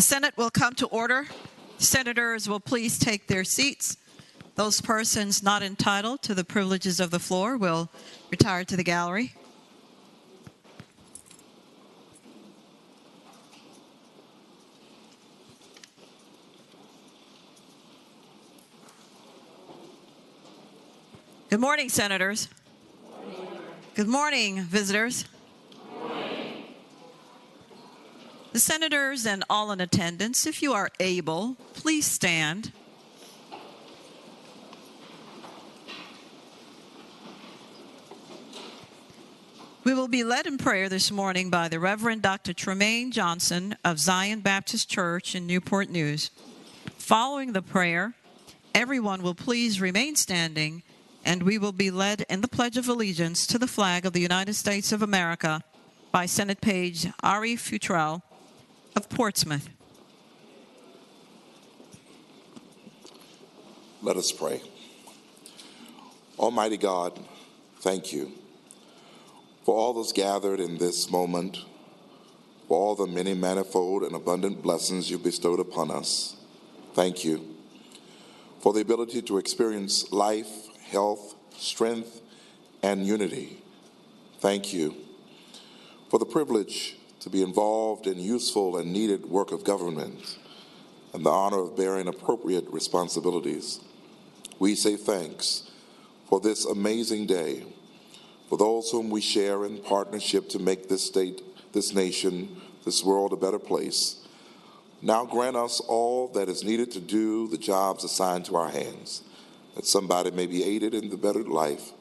The Senate will come to order. Senators will please take their seats. Those persons not entitled to the privileges of the floor will retire to the gallery. Good morning, Senators. Good morning, visitors. The Senators and all in attendance, if you are able, please stand. We will be led in prayer this morning by the Reverend Dr. Tremaine Johnson of Zion Baptist Church in Newport News. Following the prayer, everyone will please remain standing, and we will be led in the Pledge of Allegiance to the flag of the United States of America by Senate Page Ari Futrell of Portsmouth. Let us pray. Almighty God, thank you for all those gathered in this moment, for all the many manifold and abundant blessings you bestowed upon us. Thank you for the ability to experience life, health, strength, and unity. Thank you for the privilege to be involved in useful and needed work of government and the honor of bearing appropriate responsibilities. We say thanks for this amazing day, for those whom we share in partnership to make this state, this nation, this world a better place. Now grant us all that is needed to do the jobs assigned to our hands, that somebody may be aided in the better life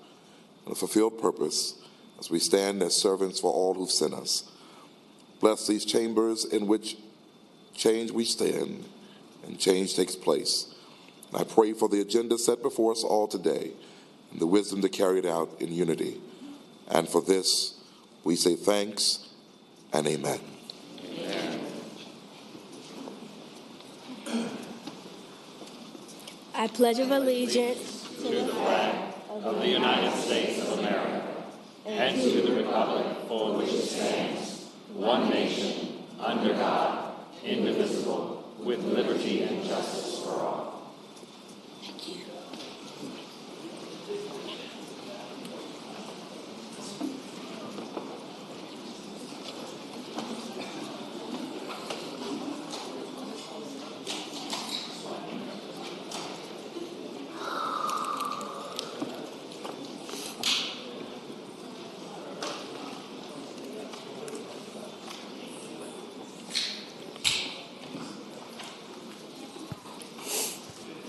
and a fulfilled purpose as we stand as servants for all who've sent us. Bless these chambers in which change we stand and change takes place. And I pray for the agenda set before us all today and the wisdom to carry it out in unity. And for this, we say thanks and amen. Amen. I pledge allegiance to the flag of the United States of America and to the republic for which it stands, one nation, under God, indivisible, with liberty and justice for all. Thank you.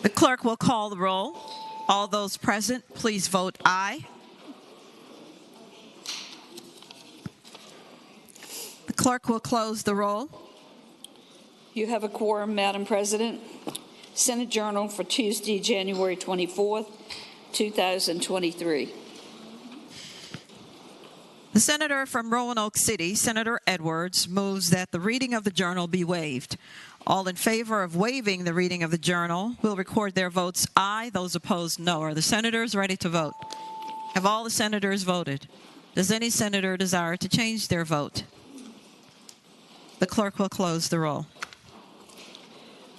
The clerk will call the roll. All those present, please vote aye. The clerk will close the roll. You have a quorum, Madam President. Senate Journal for Tuesday, January 24th, 2023. The senator from Roanoke City, Senator Edwards, moves that the reading of the journal be waived. All in favor of waiving the reading of the journal will record their votes aye. Those opposed, no. Are the senators ready to vote? Have all the senators voted? Does any senator desire to change their vote? The clerk will close the roll.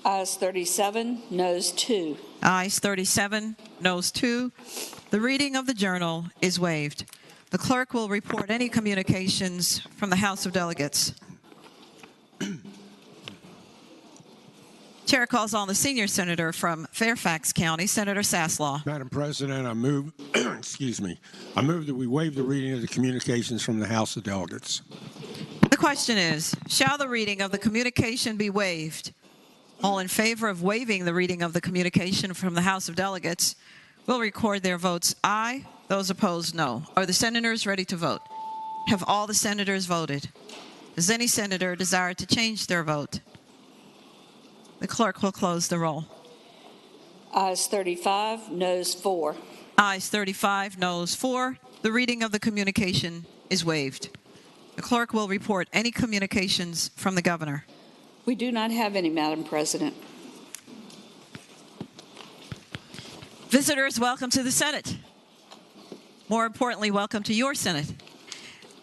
Ayes 37, noes 2. Ayes 37, noes 2. The reading of the journal is waived. The clerk will report any communications from the House of Delegates. Chair calls on the senior senator from Fairfax County, Senator Saslaw. Madam President, I move, I move that we waive the reading of the communications from the House of Delegates. The question is, shall the reading of the communication be waived? All in favor of waiving the reading of the communication from the House of Delegates will record their votes aye. Those opposed, no. Are the senators ready to vote? Have all the senators voted? Does any senator desire to change their vote? The clerk will close the roll. Ayes 35, noes 4. Ayes 35, noes 4. The reading of the communication is waived. The clerk will report any communications from the governor. We do not have any, Madam President. Visitors, welcome to the Senate. More importantly, welcome to your Senate.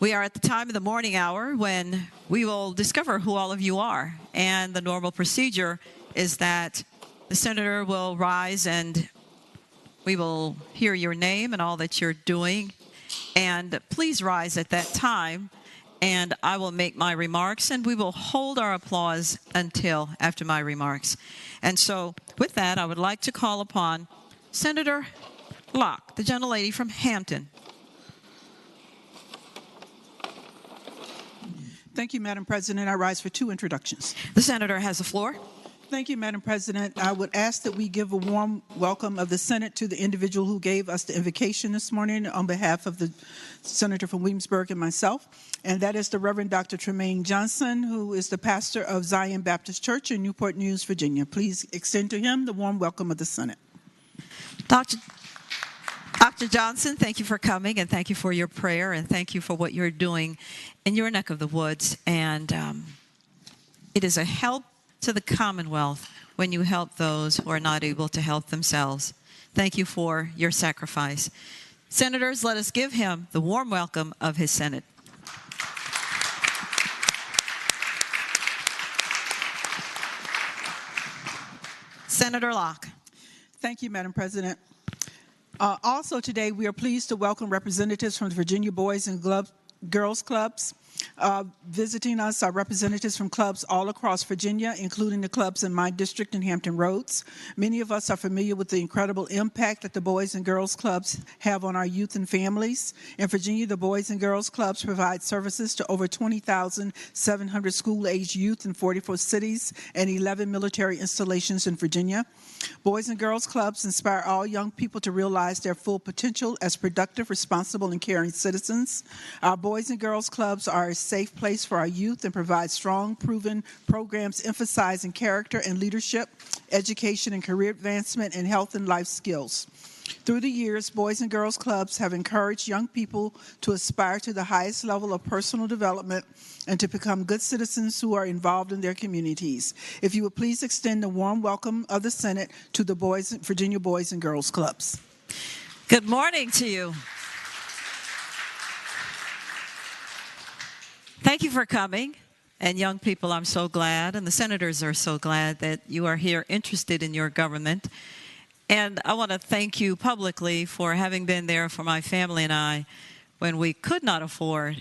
We are at the time of the morning hour when we will discover who all of you are. And the normal procedure is that the senator will rise and we will hear your name and all that you're doing. And please rise at that time, and I will make my remarks, and we will hold our applause until after my remarks. And so with that, I would like to call upon Senator Locke, the gentlelady from Hampton. Thank you, Madam President. I rise for 2 introductions. The senator has the floor. Thank you, Madam President. I would ask that we give a warm welcome of the Senate to the individual who gave us the invocation this morning on behalf of the Senator from Williamsburg and myself, and that is the Reverend Dr. Tremaine Johnson, who is the pastor of Zion Baptist Church in Newport News, Virginia. Please extend to him the warm welcome of the Senate. Dr. Johnson, thank you for coming, and thank you for your prayer, and thank you for what you're doing in your neck of the woods. And it is a help to the Commonwealth when you help those who are not able to help themselves. Thank you for your sacrifice. Senators, let us give him the warm welcome of his Senate. Senator Locke. Thank you, Madam President. Also today, we are pleased to welcome representatives from the Virginia Boys and Girls Clubs. Visiting us are representatives from clubs all across Virginia, including the clubs in my district in Hampton Roads. Many of us are familiar with the incredible impact that the Boys and Girls Clubs have on our youth and families. In Virginia, the Boys and Girls Clubs provide services to over 20,700 school-aged youth in 44 cities and 11 military installations in Virginia. Boys and Girls Clubs inspire all young people to realize their full potential as productive, responsible, and caring citizens. Our Boys and Girls Clubs are a safe place for our youth and provide strong, proven programs emphasizing character and leadership, education and career advancement, and health and life skills. Through the years, Boys and Girls Clubs have encouraged young people to aspire to the highest level of personal development and to become good citizens who are involved in their communities. If you would please extend the warm welcome of the Senate to the Virginia Boys and Girls Clubs. Good morning to you. Thank you for coming. And young people, I'm so glad, and the senators are so glad that you are here interested in your government. And I want to thank you publicly for having been there for my family and I when we could not afford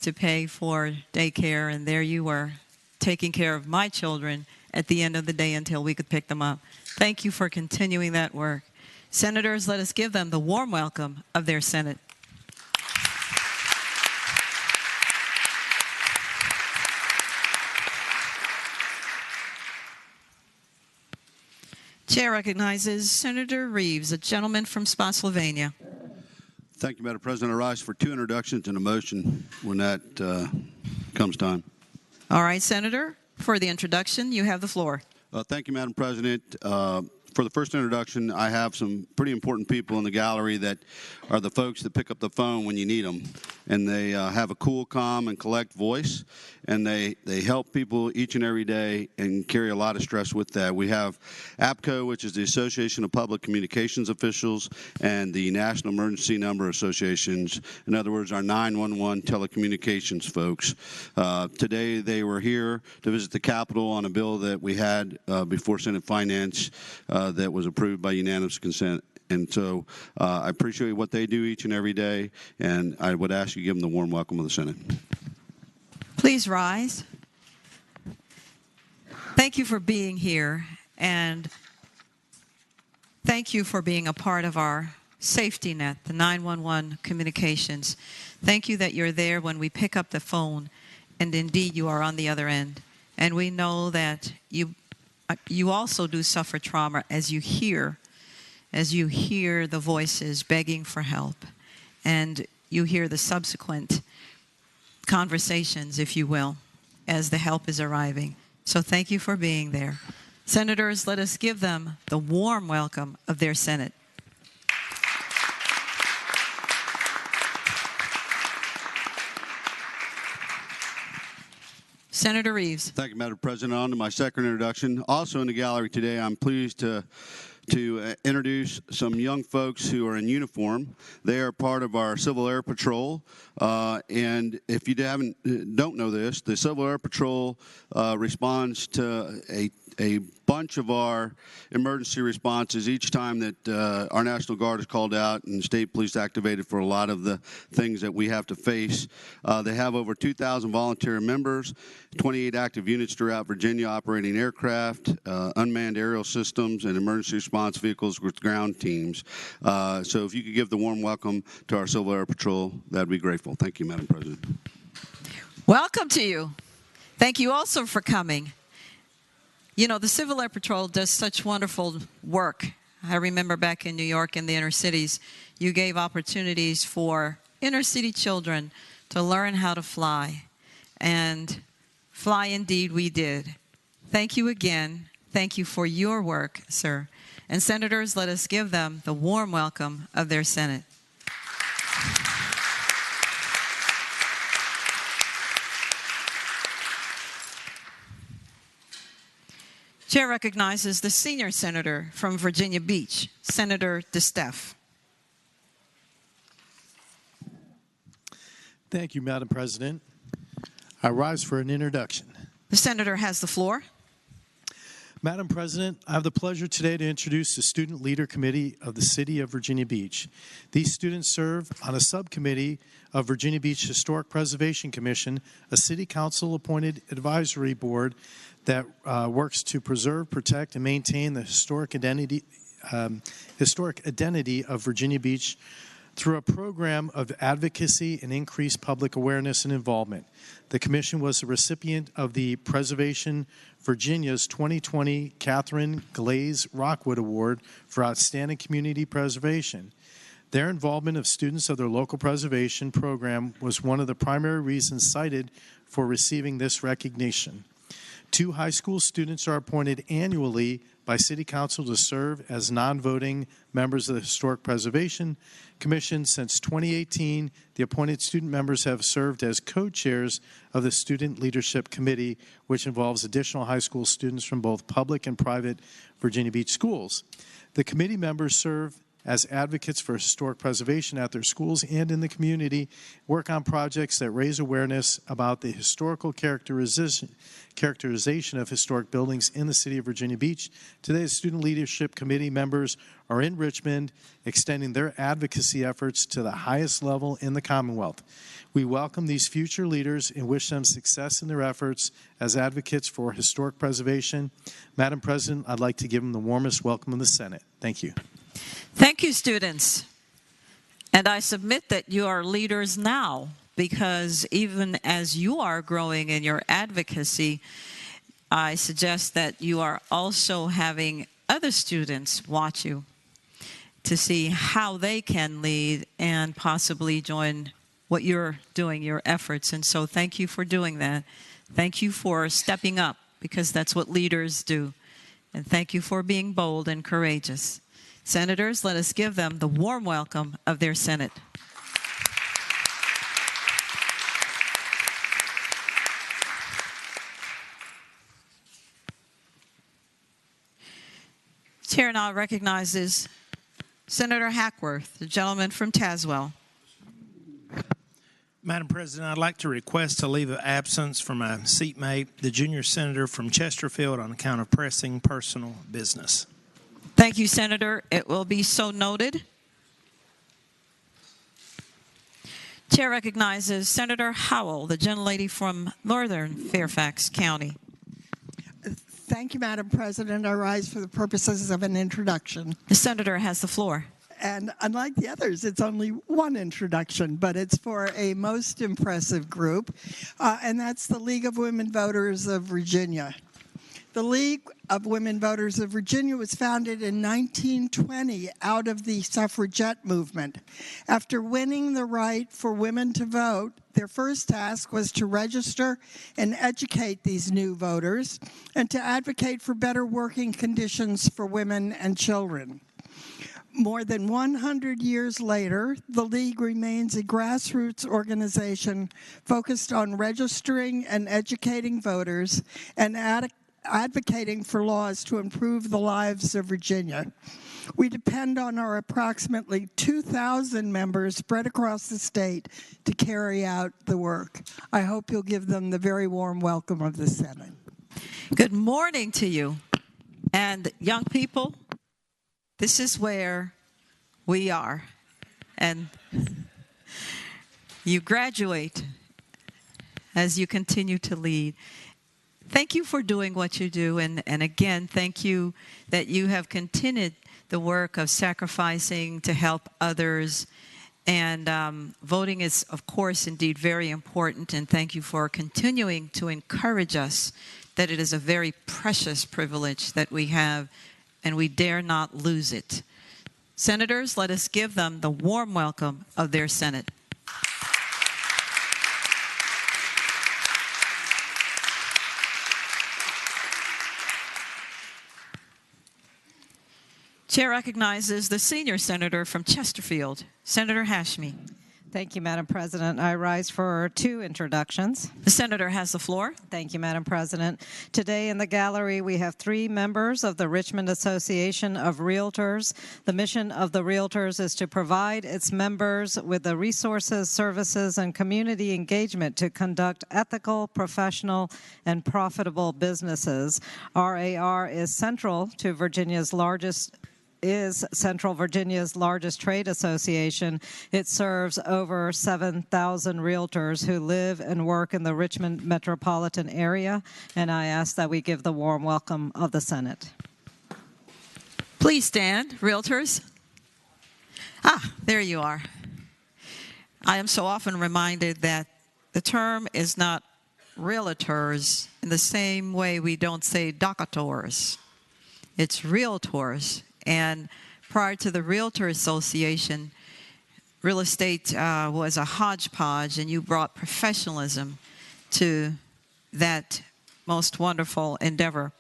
to pay for daycare, and there you were taking care of my children at the end of the day until we could pick them up. Thank you for continuing that work. Senators, let us give them the warm welcome of their Senate. Chair recognizes Senator Reeves, a gentleman from Spotsylvania. Thank you, Madam President. I rise for 2 introductions and a motion when that comes time. All right, Senator, for the introduction, you have the floor. Thank you, Madam President. For the first introduction, I have some pretty important people in the gallery that are the folks that pick up the phone when you need them. And they have a cool, calm, and collect voice. And they help people each and every day and carry a lot of stress with that. We have APCO, which is the Association of Public Communications Officials, and the National Emergency Number Associations. In other words, our 911 telecommunications folks. Today, they were here to visit the Capitol on a bill that we had before Senate Finance that was approved by unanimous consent. And so I appreciate what they do each and every day, and I would ask you to give them the warm welcome of the Senate. Please rise. Thank you for being here, and thank you for being a part of our safety net, the 911 communications. Thank you that you're there when we pick up the phone, and indeed you are on the other end. And we know that you also do suffer trauma as you hear the voices begging for help, and you hear the subsequent conversations, if you will, as the help is arriving. So thank you for being there. Senators, let us give them the warm welcome of their Senate. Senator Reeves. Thank you, Madam President. On to my second introduction. Also in the gallery today, I'm pleased to to introduce some young folks who are in uniform. They are part of our Civil Air Patrol, and if you don't know this, the Civil Air Patrol responds to a bunch of our emergency responses each time that our National Guard is called out and state police activated for a lot of the things that we have to face. They have over 2,000 volunteer members, 28 active units throughout Virginia operating aircraft, unmanned aerial systems, and emergency response vehicles with ground teams. So if you could give the warm welcome to our Civil Air Patrol, that'd be grateful. Thank you, Madam President. Welcome to you. Thank you also for coming. You know, the Civil Air Patrol does such wonderful work. I remember back in New York in the inner cities, you gave opportunities for inner city children to learn how to fly. And fly indeed we did. Thank you again. Thank you for your work, sir. And senators, let us give them the warm welcome of their Senate. Chair recognizes the senior senator from Virginia Beach, Senator DeSteff. Thank you, Madam President. I rise for an introduction. The senator has the floor. Madam President, I have the pleasure today to introduce the Student Leader Committee of the City of Virginia Beach. These students serve on a subcommittee of Virginia Beach Historic Preservation Commission, a city council-appointed advisory board that works to preserve, protect, and maintain the historic identity of Virginia Beach through a program of advocacy and increased public awareness and involvement. The commission was the recipient of the Preservation Virginia's 2020 Catherine Glaze Rockwood Award for Outstanding Community Preservation. Their involvement of students of their local preservation program was one of the primary reasons cited for receiving this recognition. 2 high school students are appointed annually by City Council to serve as non-voting members of the Historic Preservation Commission. Since 2018, the appointed student members have served as co-chairs of the Student Leadership Committee, which involves additional high school students from both public and private Virginia Beach schools. The committee members serve as advocates for historic preservation at their schools and in the community, work on projects that raise awareness about the historical characterization of historic buildings in the city of Virginia Beach. Today, the Student Leadership Committee members are in Richmond, extending their advocacy efforts to the highest level in the Commonwealth. We welcome these future leaders and wish them success in their efforts as advocates for historic preservation. Madam President, I'd like to give them the warmest welcome in the Senate. Thank you. Thank you, students. And I submit that you are leaders now, because even as you are growing in your advocacy, I suggest that you are also having other students watch you to see how they can lead and possibly join what you're doing, your efforts. And so thank you for doing that. Thank you for stepping up, because that's what leaders do. And thank you for being bold and courageous. Senators, let us give them the warm welcome of their Senate. Chair now recognizes Senator Hackworth, the gentleman from Tazewell. Madam President, I'd like to request a leave of absence for my seatmate, the junior senator from Chesterfield, on account of pressing personal business. Thank you, Senator. It will be so noted. Chair recognizes Senator Howell, the gentlelady from Northern Fairfax County. Thank you, Madam President. I rise for the purposes of an introduction. The senator has the floor. And unlike the others, it's only one introduction, but it's for a most impressive group, and that's the League of Women Voters of Virginia. The League of Women Voters of Virginia was founded in 1920 out of the suffragette movement. After winning the right for women to vote, their first task was to register and educate these new voters and to advocate for better working conditions for women and children. More than 100 years later, the League remains a grassroots organization focused on registering and educating voters and advocating for laws to improve the lives of Virginia. We depend on our approximately 2,000 members spread across the state to carry out the work. I hope you'll give them the very warm welcome of the Senate. Good morning to you. And young people, this is where we are. And you graduate as you continue to lead. Thank you for doing what you do. And again, thank you that you have continued the work of sacrificing to help others. And voting is, of course, indeed very important. And thank you for continuing to encourage us that it is a very precious privilege that we have, and we dare not lose it. Senators, let us give them the warm welcome of their Senate. Chair recognizes the senior senator from Chesterfield, Senator Hashmi. Thank you, Madam President. I rise for 2 introductions. The senator has the floor. Thank you, Madam President. Today in the gallery, we have 3 members of the Richmond Association of Realtors. The mission of the Realtors is to provide its members with the resources, services, and community engagement to conduct ethical, professional, and profitable businesses. RAR is central to Central Virginia's largest trade association. It serves over 7,000 realtors who live and work in the Richmond metropolitan area, and I ask that we give the warm welcome of the Senate. Please stand, realtors. There you are. I am so often reminded that the term is not realtors in the same way we don't say doctors. It's realtors. And prior to the Realtor Association, real estate was a hodgepodge, and you brought professionalism to that most wonderful endeavor.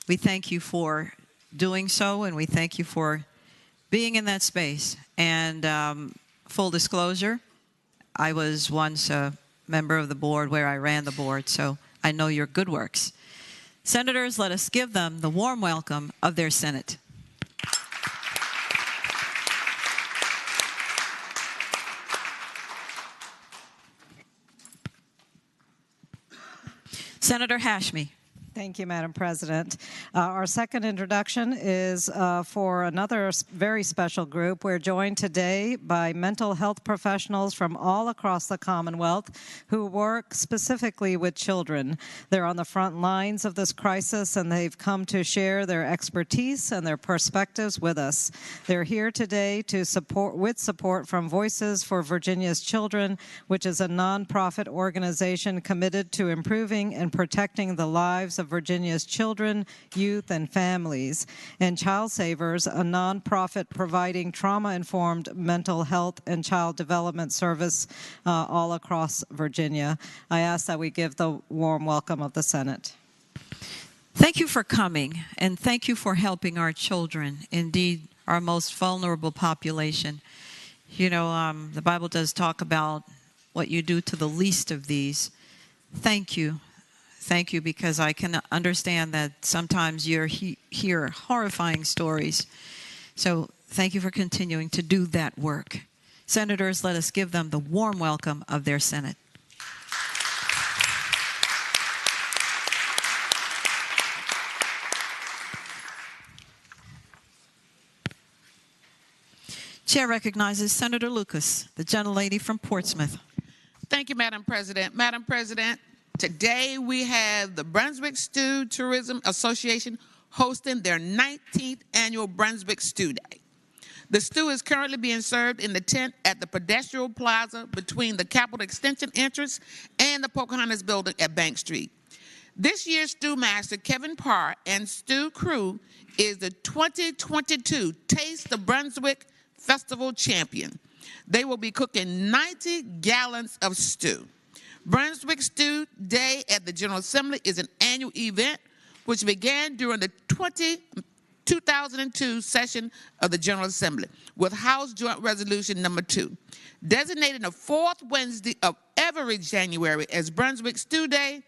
We thank you for doing so, and we thank you for being in that space. And full disclosure, I was once a member of the board where I ran the board, so I know your good works. Senators, let us give them the warm welcome of their Senate. Senator Hashmi. Thank you, Madam President. Our second introduction is for another very special group. We're joined today by mental health professionals from all across the Commonwealth who work specifically with children. They're on the front lines of this crisis, and they've come to share their expertise and their perspectives with us. They're here today to with support from Voices for Virginia's Children, which is a nonprofit organization committed to improving and protecting the lives of Virginia's children, youth, and families, and Child Savers, a nonprofit providing trauma-informed mental health and child development service all across Virginia. I ask that we give the warm welcome of the Senate. Thank you for coming, and thank you for helping our children, indeed our most vulnerable population. You know, the Bible does talk about what you do to the least of these. Thank you. Thank you, because I can understand that sometimes you hear horrifying stories. So thank you for continuing to do that work. Senators, let us give them the warm welcome of their Senate. Chair recognizes Senator Lucas, the gentlelady from Portsmouth. Thank you, Madam President. Madam President, today we have the Brunswick Stew Tourism Association hosting their 19th annual Brunswick Stew Day. The stew is currently being served in the tent at the pedestrian plaza between the Capitol Extension entrance and the Pocahontas building at Bank Street. This year's stew master, Kevin Parr, and stew crew is the 2022 Taste the Brunswick Festival champion. They will be cooking 90 gallons of stew. Brunswick Stew Day at the General Assembly is an annual event which began during the 2002 session of the General Assembly with House Joint Resolution number 2, designating the 4th Wednesday of every January as Brunswick Stew Day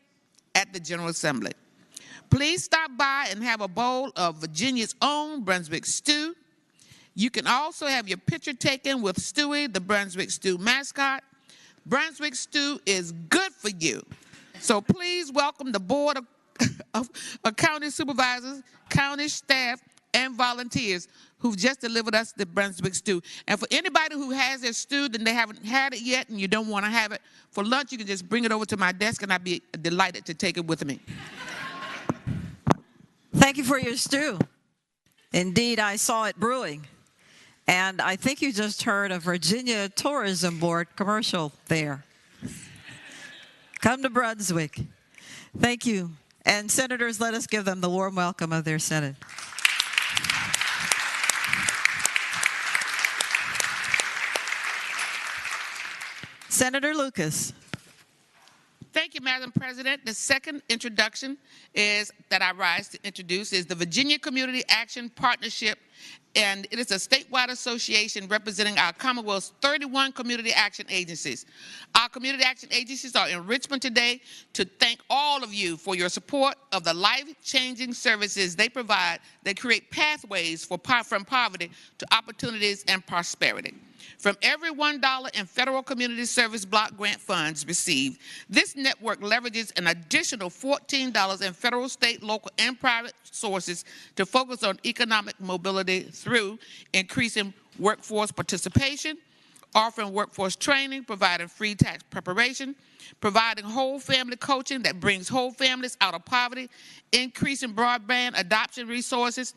at the General Assembly. Please stop by and have a bowl of Virginia's own Brunswick stew. You can also have your picture taken with Stewie, the Brunswick Stew mascot. Brunswick Stew is good for you. So please welcome the Board of County Supervisors, county staff, and volunteers who've just delivered us the Brunswick Stew. And for anybody who has their stew and they haven't had it yet and you don't want to have it for lunch, you can just bring it over to my desk and I'd be delighted to take it with me. Thank you for your stew. Indeed, I saw it brewing. And I think you just heard a Virginia Tourism Board commercial there. Come to Brunswick. Thank you. And senators, let us give them the warm welcome of their Senate. Senator Lucas. Thank you, Madam President. The second introduction is that I rise to introduce is the Virginia Community Action Partnership, and it is a statewide association representing our Commonwealth's 31 community action agencies. Our community action agencies are in Richmond today to thank all of you for your support of the life-changing services they provide that create pathways from poverty to opportunities and prosperity. From every $1 in federal community service block grant funds received, this network leverages an additional $14 in federal, state, local, and private sources to focus on economic mobility through increasing workforce participation, offering workforce training, providing free tax preparation, providing whole family coaching that brings whole families out of poverty, increasing broadband adoption resources.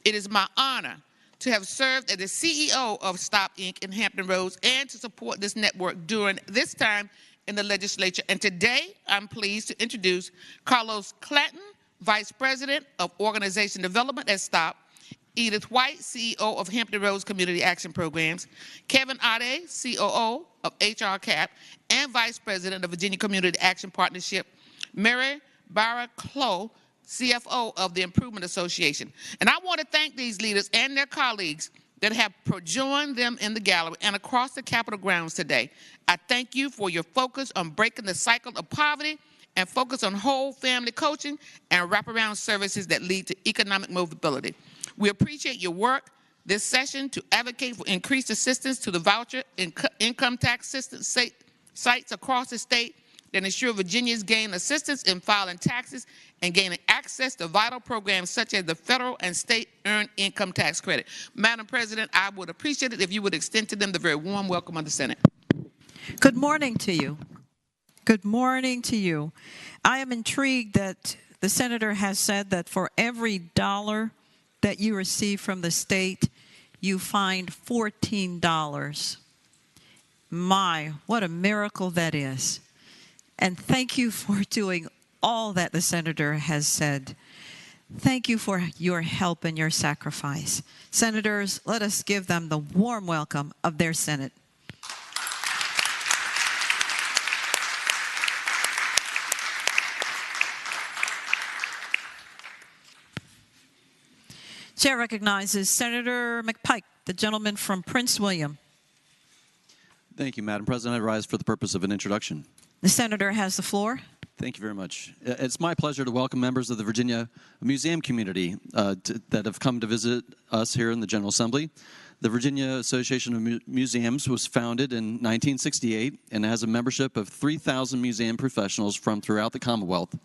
It is my honor to have served as the CEO of STOP Inc. in Hampton Roads and to support this network during this time in the legislature. And today, I'm pleased to introduce Carlos Clanton, Vice President of Organization Development at STOP, Edith White, CEO of Hampton Roads Community Action Programs, Kevin Ade, COO of HR CAP, and Vice President of Virginia Community Action Partnership, Mary Barra-Clough, CFO of the Improvement Association. And I want to thank these leaders and their colleagues that have joined them in the gallery and across the Capitol grounds today. I thank you for your focus on breaking the cycle of poverty and focus on whole family coaching and wraparound services that lead to economic mobility. We appreciate your work this session to advocate for increased assistance to the voucher and income tax assistance sites across the state that ensure Virginians gain assistance in filing taxes and gaining access to vital programs such as the federal and state earned income tax credit. Madam President, I would appreciate it if you would extend to them the very warm welcome of the Senate. Good morning to you. Good morning to you. I am intrigued that the senator has said that for every dollar that you receive from the state, you find $14. My, what a miracle that is. And thank you for doing all that the senator has said. Thank you for your help and your sacrifice. Senators, let us give them the warm welcome of their Senate. Chair recognizes Senator McPike, the gentleman from Prince William. Thank you, Madam President. I rise for the purpose of an introduction. The senator has the floor. Thank you very much. It's my pleasure to welcome members of the Virginia Museum community that have come to visit us here in the General Assembly. The Virginia Association of Museums was founded in 1968 and has a membership of 3,000 museum professionals from throughout the Commonwealth.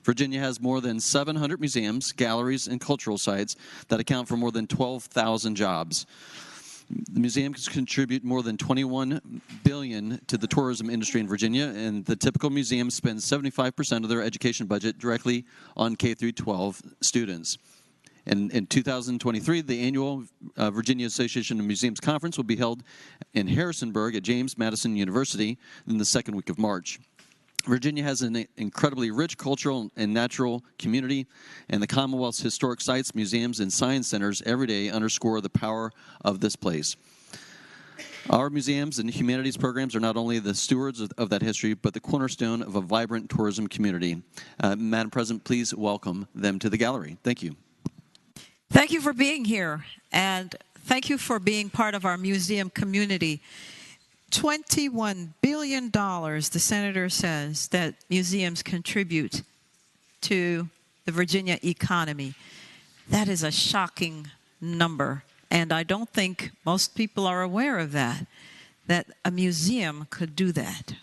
Virginia has more than 700 museums, galleries, and cultural sites that account for more than 12,000 jobs. The museums contribute more than $21 billion to the tourism industry in Virginia, and the typical museum spends 75% of their education budget directly on K-12 students. And in 2023, the annual Virginia Association of Museums Conference will be held in Harrisonburg at James Madison University in the second week of March. Virginia has an incredibly rich cultural and natural community, and the Commonwealth's historic sites, museums, and science centers every day underscore the power of this place. Our museums and humanities programs are not only the stewards of that history, but the cornerstone of a vibrant tourism community. Madam President, please welcome them to the gallery. Thank you. Thank you for being here, and thank you for being part of our museum community. $21 billion, the senator says, that museums contribute to the Virginia economy. That is a shocking number, and I don't think most people are aware of that a museum could do that.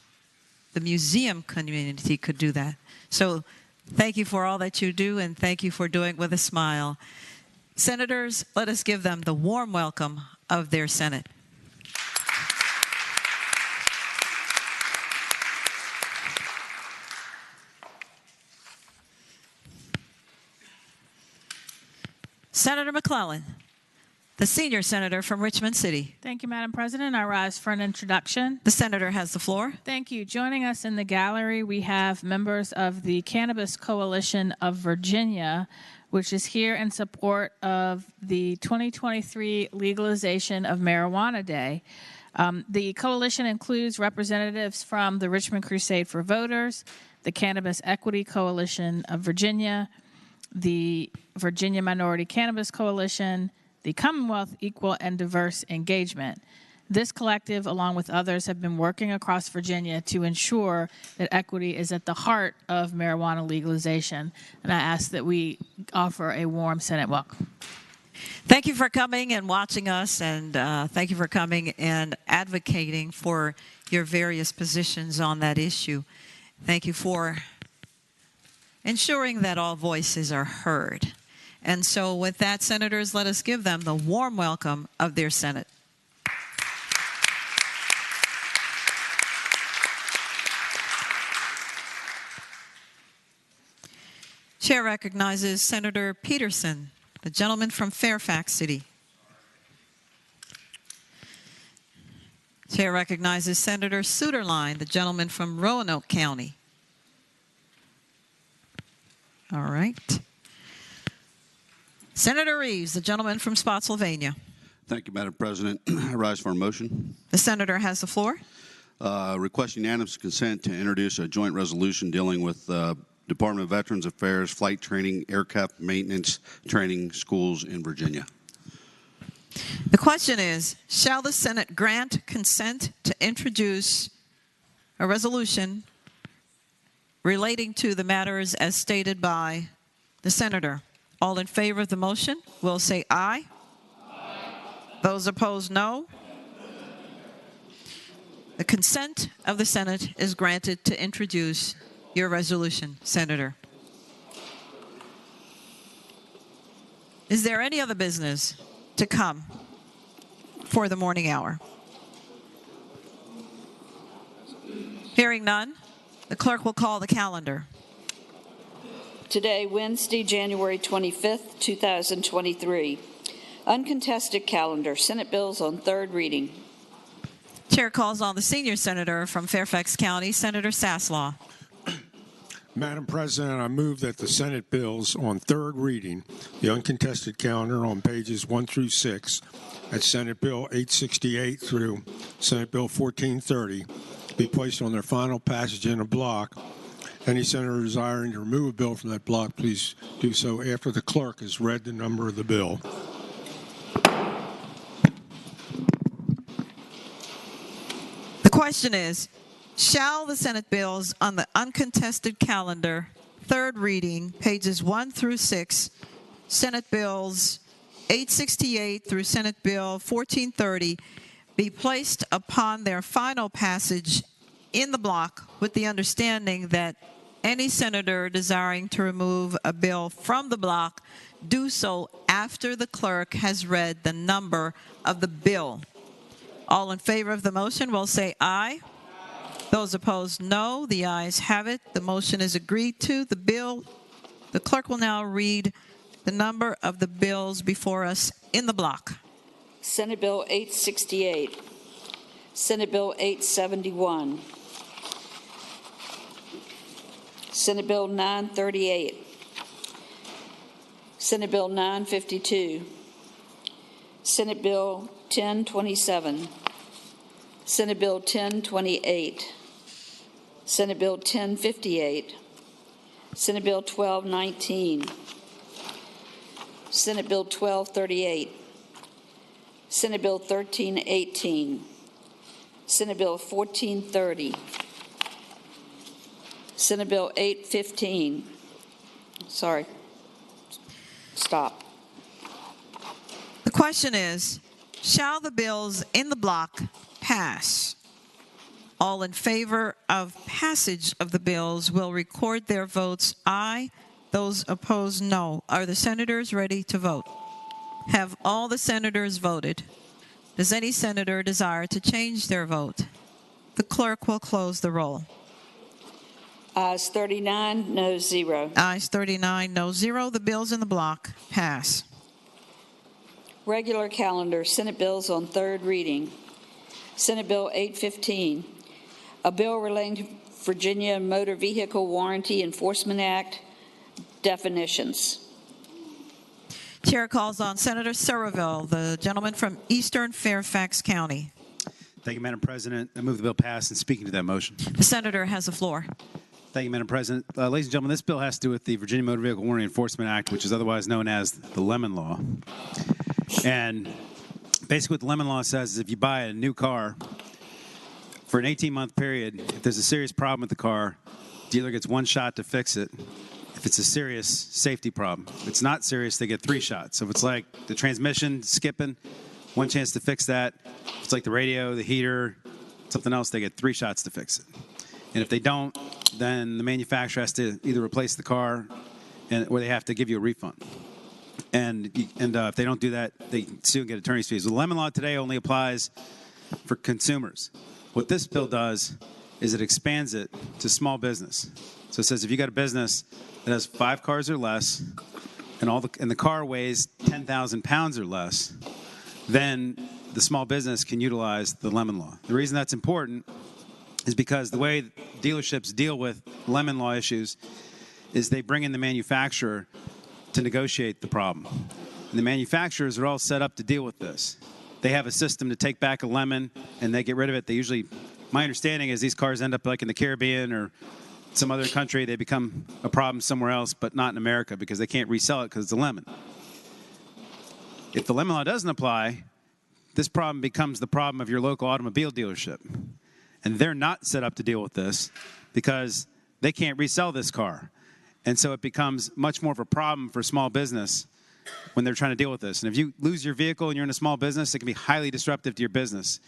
The museum community could do that. So thank you for all that you do, and thank you for doing it with a smile. Senators, let us give them the warm welcome of their Senate. Senator McClellan, the senior senator from Richmond City. Thank you, Madam President. I rise for an introduction. The senator has the floor. Thank you. Joining us in the gallery, we have members of the Cannabis Coalition of Virginia, which is here in support of the 2023 legalization of Marijuana Day. The coalition includes representatives from the Richmond Crusade for Voters, the Cannabis Equity Coalition of Virginia, the Virginia Minority Cannabis Coalition, the Commonwealth Equal and Diverse Engagement. This collective, along with others, have been working across Virginia to ensure that equity is at the heart of marijuana legalization. And I ask that we offer a warm Senate welcome. Thank you for coming and watching us, and thank you for coming and advocating for your various positions on that issue. Thank you for ensuring that all voices are heard. And so with that, senators, let us give them the warm welcome of their Senate. Chair recognizes Senator Peterson, the gentleman from Fairfax City. Chair recognizes Senator Suderline, the gentleman from Roanoke County. All right. Senator Reeves, the gentleman from Spotsylvania. Thank you, Madam President. I rise for a motion. The senator has the floor. Request unanimous consent to introduce a joint resolution dealing with Department of Veterans Affairs, flight training, aircraft maintenance training schools in Virginia. The question is, shall the Senate grant consent to introduce a resolution relating to the matters as stated by the senator? All in favor of the motion will say aye. Aye. Those opposed, no. The consent of the Senate is granted to introduce your resolution, Senator. Is there any other business to come for the morning hour? Hearing none, the clerk will call the calendar. Today, Wednesday, January 25th, 2023. Uncontested calendar. Senate bills on third reading. Chair calls on the senior senator from Fairfax County, Senator Saslaw. Madam President, I move that the Senate bills on third reading, the uncontested calendar on pages 1 through 6, at Senate Bill 868 through Senate Bill 1430, be placed on their final passage in a block. Any senator desiring to remove a bill from that block, please do so after the clerk has read the number of the bill. The question is, shall the Senate bills on the uncontested calendar, third reading, pages 1 through 6, Senate bills 868 through Senate Bill 1430, be placed upon their final passage in the block with the understanding that any senator desiring to remove a bill from the block do so after the clerk has read the number of the bill. All in favor of the motion will say aye. Those opposed, no. The ayes have it. The motion is agreed to. The clerk will now read the number of the bills before us in the block. Senate Bill 868. Senate Bill 871. Senate Bill 938. Senate Bill 952. Senate Bill 1027. Senate Bill 1028. Senate Bill 1058. Senate Bill 1219. Senate Bill 1238. Senate Bill 1318. Senate Bill 1430. Senate Bill 815. Sorry. Stop. The question is, shall the bills in the block pass? All in favor of passage of the bills will record their votes aye. Those opposed, no. Are the senators ready to vote? Have all the senators voted? Does any senator desire to change their vote? The clerk will close the roll. Ayes 39, noes 0. Ayes 39, no 0. The bills in the block pass. Regular calendar, Senate bills on third reading. Senate Bill 815, a bill relating to Virginia Motor Vehicle Warranty Enforcement Act definitions. Chair calls on Senator Surreville, the gentleman from Eastern Fairfax County. Thank you, Madam President. I move the bill pass and speaking to that motion. The senator has the floor. Thank you, Madam President. Ladies and gentlemen, this bill has to do with the Virginia Motor Vehicle Warranty Enforcement Act, which is otherwise known as the Lemon Law. And basically what the Lemon Law says is if you buy a new car for an 18-month period, if there's a serious problem with the car, dealer gets one shot to fix it. If it's a serious safety problem. If it's not serious, they get 3 shots. So if it's like the transmission skipping, one chance to fix that. If it's like the radio, the heater, something else, they get 3 shots to fix it. And if they don't, then the manufacturer has to either replace the car or they have to give you a refund. And if they don't do that, they sue and get attorney's fees. The Lemon Law today only applies for consumers. What this bill does is it expands it to small business. So it says if you got a business that has 5 cars or less and the car weighs 10,000 pounds or less, then the small business can utilize the Lemon Law. The reason that's important is because the way dealerships deal with Lemon Law issues is they bring in the manufacturer to negotiate the problem. And the manufacturers are all set up to deal with this. They have a system to take back a lemon and they get rid of it. They usually, my understanding is these cars end up like in the Caribbean or some other country. They become a problem somewhere else, but not in America because they can't resell it because it's a lemon. If the Lemon Law doesn't apply, this problem becomes the problem of your local automobile dealership. And they're not set up to deal with this because they can't resell this car. And so it becomes much more of a problem for small business when they're trying to deal with this. And if you lose your vehicle and you're in a small business, it can be highly disruptive to your business.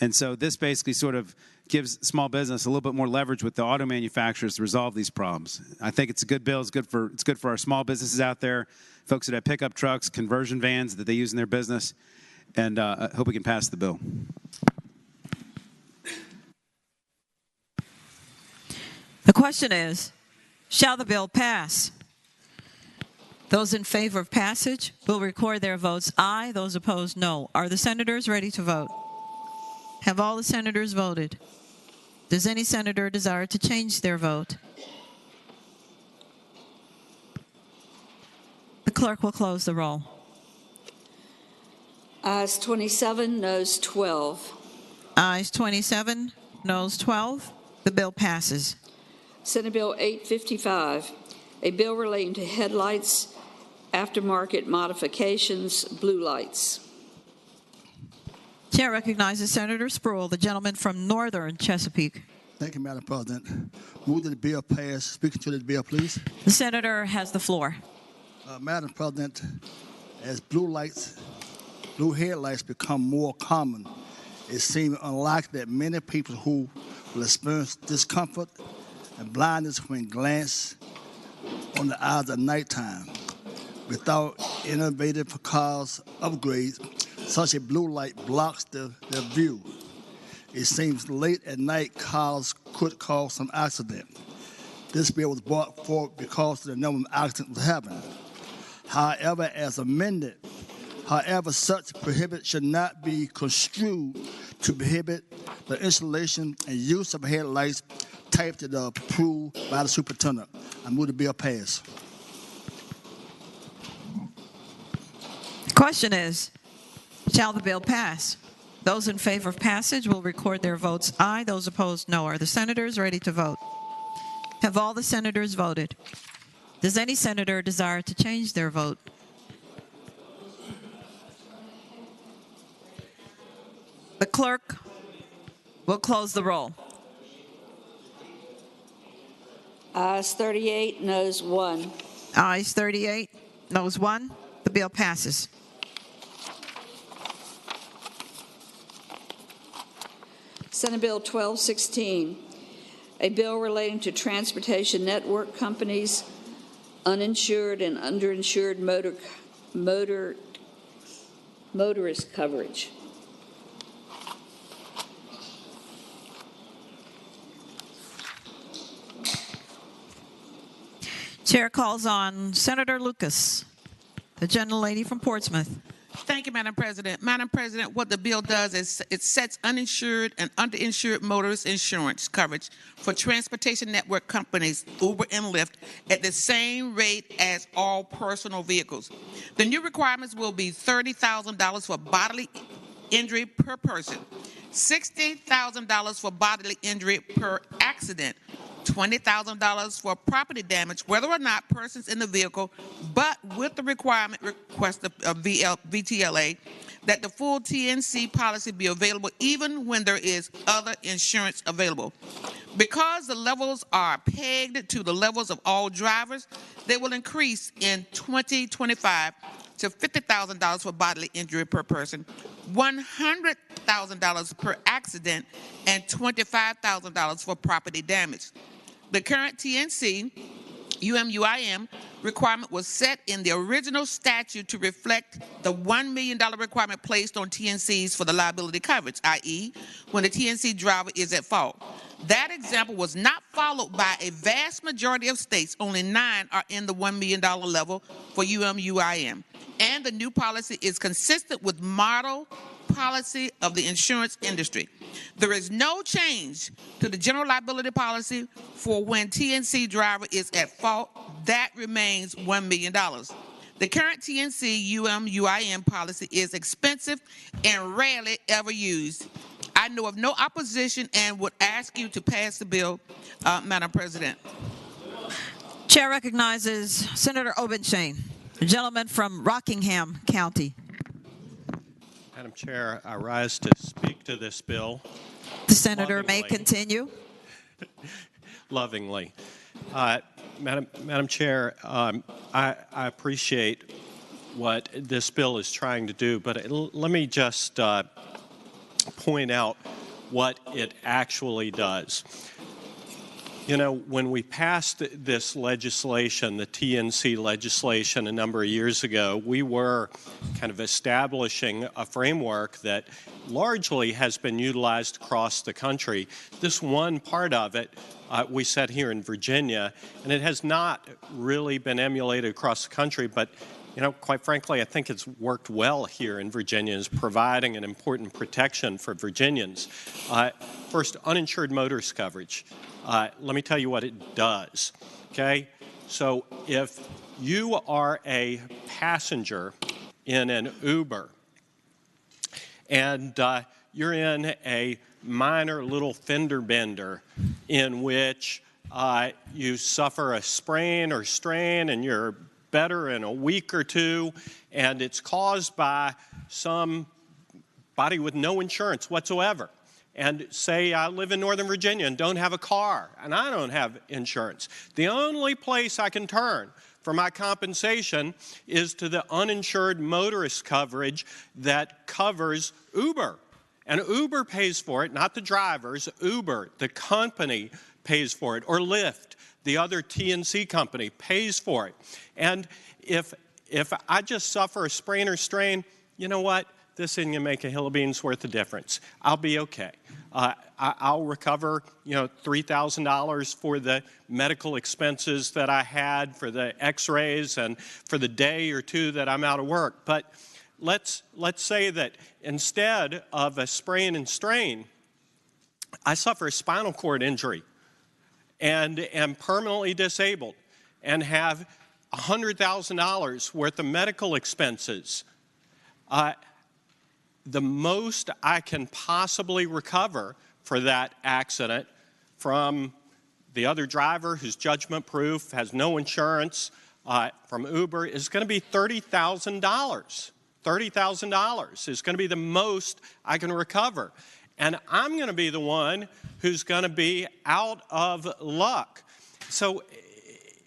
And so this basically sort of gives small business a little bit more leverage with the auto manufacturers to resolve these problems. I think it's a good bill. It's good for our small businesses out there, folks that have pickup trucks, conversion vans that they use in their business. And I hope we can pass the bill. The question is, shall the bill pass? Those in favor of passage will record their votes aye. Those opposed, no. Are the senators ready to vote? Have all the senators voted? Does any senator desire to change their vote? The clerk will close the roll. Ayes 27, noes 12. Ayes 27, noes 12. The bill passes. Senate Bill 855, a bill relating to headlights, aftermarket modifications, blue lights. Chair recognizes Senator Spruill, the gentleman from northern Chesapeake. Thank you, Madam President. Move that the bill pass. Speaking to the bill, please. The senator has the floor. Madam President, as blue headlights become more common, it seems unlikely that many people who will experience discomfort and blindness when glance on the eyes at nighttime. Without innovative cars upgrades, such a blue light blocks their view. It seems late at night cars could cause some accident. This bill was brought forward because of the number of accidents was happening. However, as amended, such prohibit should not be construed to prohibit the installation and use of headlights typed and approved by the superintendent. I move the bill pass. The question is, shall the bill pass? Those in favor of passage will record their votes aye. Those opposed, no. Are the senators ready to vote? Have all the senators voted? Does any senator desire to change their vote? The clerk will close the roll. Ayes 38, noes 1. Ayes 38, noes 1. The bill passes. Senate Bill 1216, a bill relating to transportation network companies, uninsured and underinsured motorist coverage. Chair calls on Senator Lucas, the gentlelady from Portsmouth. Thank you, Madam President. Madam President, what the bill does is it sets uninsured and underinsured motorist insurance coverage for transportation network companies, Uber and Lyft, at the same rate as all personal vehicles. The new requirements will be $30,000 for bodily injury per person, $60,000 for bodily injury per accident, $20,000 for property damage, whether or not persons in the vehicle, but with the request of VTLA that the full TNC policy be available even when there is other insurance available. Because the levels are pegged to the levels of all drivers, they will increase in 2025 to $50,000 for bodily injury per person, $100,000 per accident, and $25,000 for property damage. The current TNC UMUIM requirement was set in the original statute to reflect the $1 million requirement placed on TNCs for the liability coverage, i.e., when the TNC driver is at fault. That example was not followed by a vast majority of states. Only 9 are in the $1 million level for UMUIM. And the new policy is consistent with model policy of the insurance industry. There is no change to the general liability policy for when TNC driver is at fault. That remains $1 million. The current TNC UMUIM policy is expensive and rarely ever used. I know of no opposition and would ask you to pass the bill, Madam President. Chair recognizes Senator Obenshain, the gentleman from Rockingham County. Madam Chair, I rise to speak to this bill. The senator may continue. Lovingly. Madam Chair, I appreciate what this bill is trying to do, but let me just point out what it actually does. You know, when we passed this legislation, the TNC legislation, a number of years ago, we were kind of establishing a framework that largely has been utilized across the country. This one part of it we set here in Virginia, and it has not really been emulated across the country, but you know, quite frankly, I think it's worked well here in Virginia, is providing an important protection for Virginians. First, uninsured motorist coverage. Let me tell you what it does, okay? So if you are a passenger in an Uber and you're in a minor little fender bender in which you suffer a sprain or strain and you're better in a week or two, and it's caused by somebody with no insurance whatsoever. And say I live in Northern Virginia and don't have a car, and I don't have insurance. The only place I can turn for my compensation is to the uninsured motorist coverage that covers Uber. And Uber pays for it, not the drivers. Uber, the company, pays for it, or Lyft, the other TNC company, pays for it. And if I just suffer a sprain or strain, you know what? This isn't going to make a hill of beans worth of difference. I'll be okay. I'll recover, you know, $3,000 for the medical expenses that I had, for the x-rays, and for the day or two that I'm out of work. But let's say that instead of a sprain and strain, I suffer a spinal cord injury and am permanently disabled and have $100,000 worth of medical expenses. The most I can possibly recover for that accident from the other driver who's judgment proof, has no insurance, from Uber, is going to be $30,000. $30,000 is going to be the most I can recover. And I'm going to be the one who's going to be out of luck. So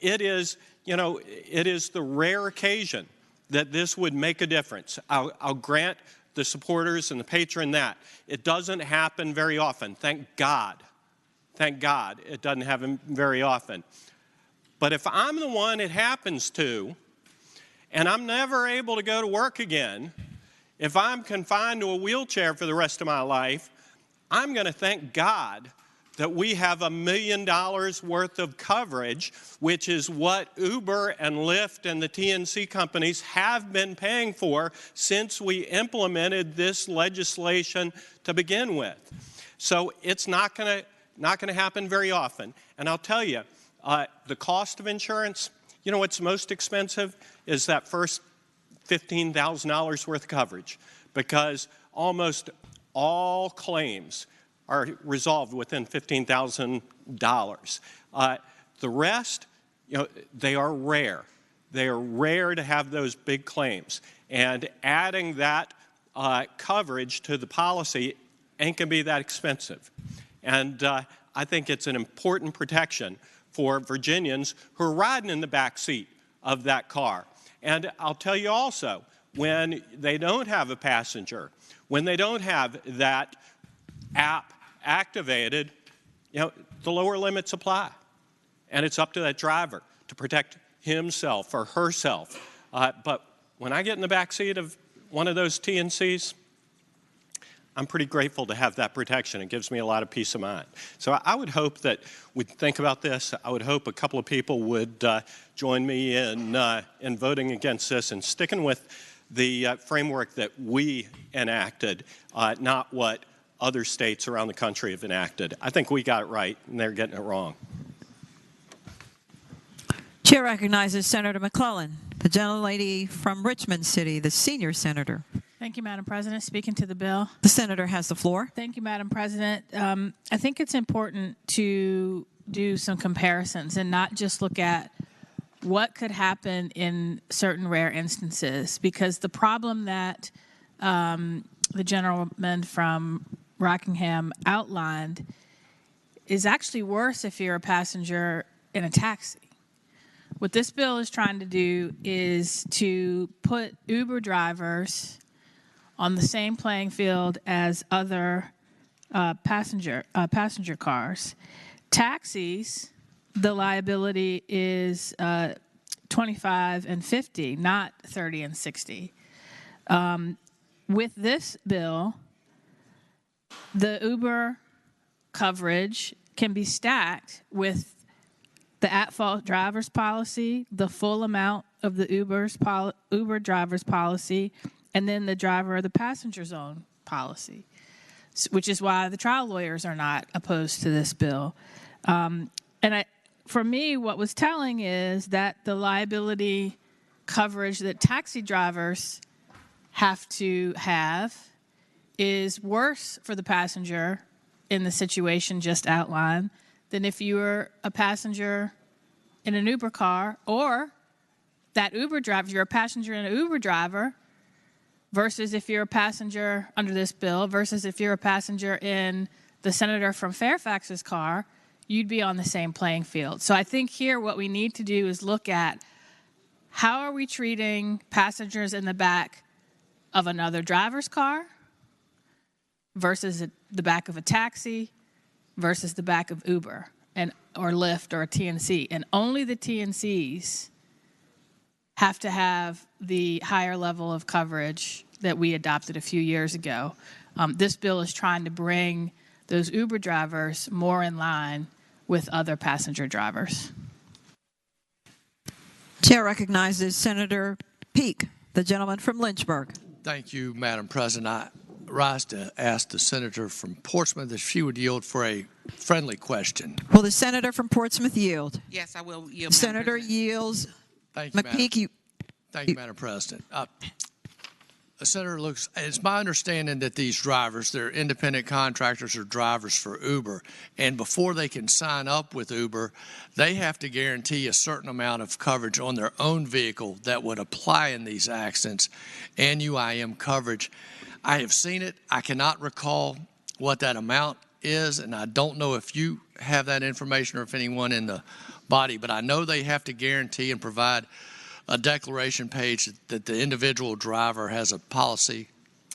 it is, you know, it is the rare occasion that this would make a difference. I'll grant the supporters and the patron that. It doesn't happen very often, thank God. Thank God it doesn't happen very often. But if I'm the one it happens to, and I'm never able to go to work again, if I'm confined to a wheelchair for the rest of my life, I'm going to thank God that we have $1 million worth of coverage, which is what Uber and Lyft and the TNC companies have been paying for since we implemented this legislation to begin with. So it's not going to happen very often. And I'll tell you, the cost of insurance, you know what's most expensive is that first $15,000 worth of coverage, because almost all claims are resolved within $15,000. The rest, you know, they are rare. They are rare to have those big claims. And adding that coverage to the policy ain't going to be that expensive. And I think it's an important protection for Virginians who are riding in the back seat of that car. And I'll tell you also, when they don't have a passenger, when they don't have that app activated, you know, the lower limits apply. And it's up to that driver to protect himself or herself. But when I get in the back seat of one of those TNCs, I'm pretty grateful to have that protection. It gives me a lot of peace of mind. So I would hope that we'd think about this. I would hope a couple of people would join me in voting against this and sticking with the framework that we enacted, not what other states around the country have enacted. I think we got it right, and they're getting it wrong. Chair recognizes Senator McClellan, the gentlelady from Richmond City, the senior senator. Thank you, Madam President. Speaking to the bill. The senator has the floor. Thank you, Madam President. I think it's important to do some comparisons and not just look at what could happen in certain rare instances, because the problem that the gentleman from Rockingham outlined is actually worse if you're a passenger in a taxi. What this bill is trying to do is to put Uber drivers on the same playing field as other passenger cars. Taxis, the liability is 25 and 50, not 30 and 60. With this bill, the Uber coverage can be stacked with the at-fault driver's policy, the full amount of the Uber driver's policy, and then the driver or the passenger's own policy, which is why the trial lawyers are not opposed to this bill. For me, what was telling is that the liability coverage that taxi drivers have to have is worse for the passenger in the situation just outlined than if you were a passenger in an Uber car, or that Uber driver, if you're a passenger in an Uber driver, versus if you're a passenger under this bill, versus if you're a passenger in the senator from Fairfax's car, you'd be on the same playing field. So I think here what we need to do is look at how are we treating passengers in the back of another driver's car versus the back of a taxi versus the back of Uber or Lyft or a TNC. And only the TNCs have to have the higher level of coverage that we adopted a few years ago. This bill is trying to bring those Uber drivers more in line with other passenger drivers. Chair recognizes Senator Peake, the gentleman from Lynchburg. Thank you, Madam President. I rise to ask the senator from Portsmouth if she would yield for a friendly question. Will the senator from Portsmouth yield? Yes, I will yield. Senator yields. Thank you, McPeak, Thank you, Madam President. Senator Lucas, it's my understanding that these drivers, they're independent contractors or drivers for Uber, and before they can sign up with Uber, they have to guarantee a certain amount of coverage on their own vehicle that would apply in these accidents and UIM coverage. I have seen it. I cannot recall what that amount is, and I don't know if you have that information or if anyone in the body, but I know they have to guarantee and provide a declaration page that the individual driver has a policy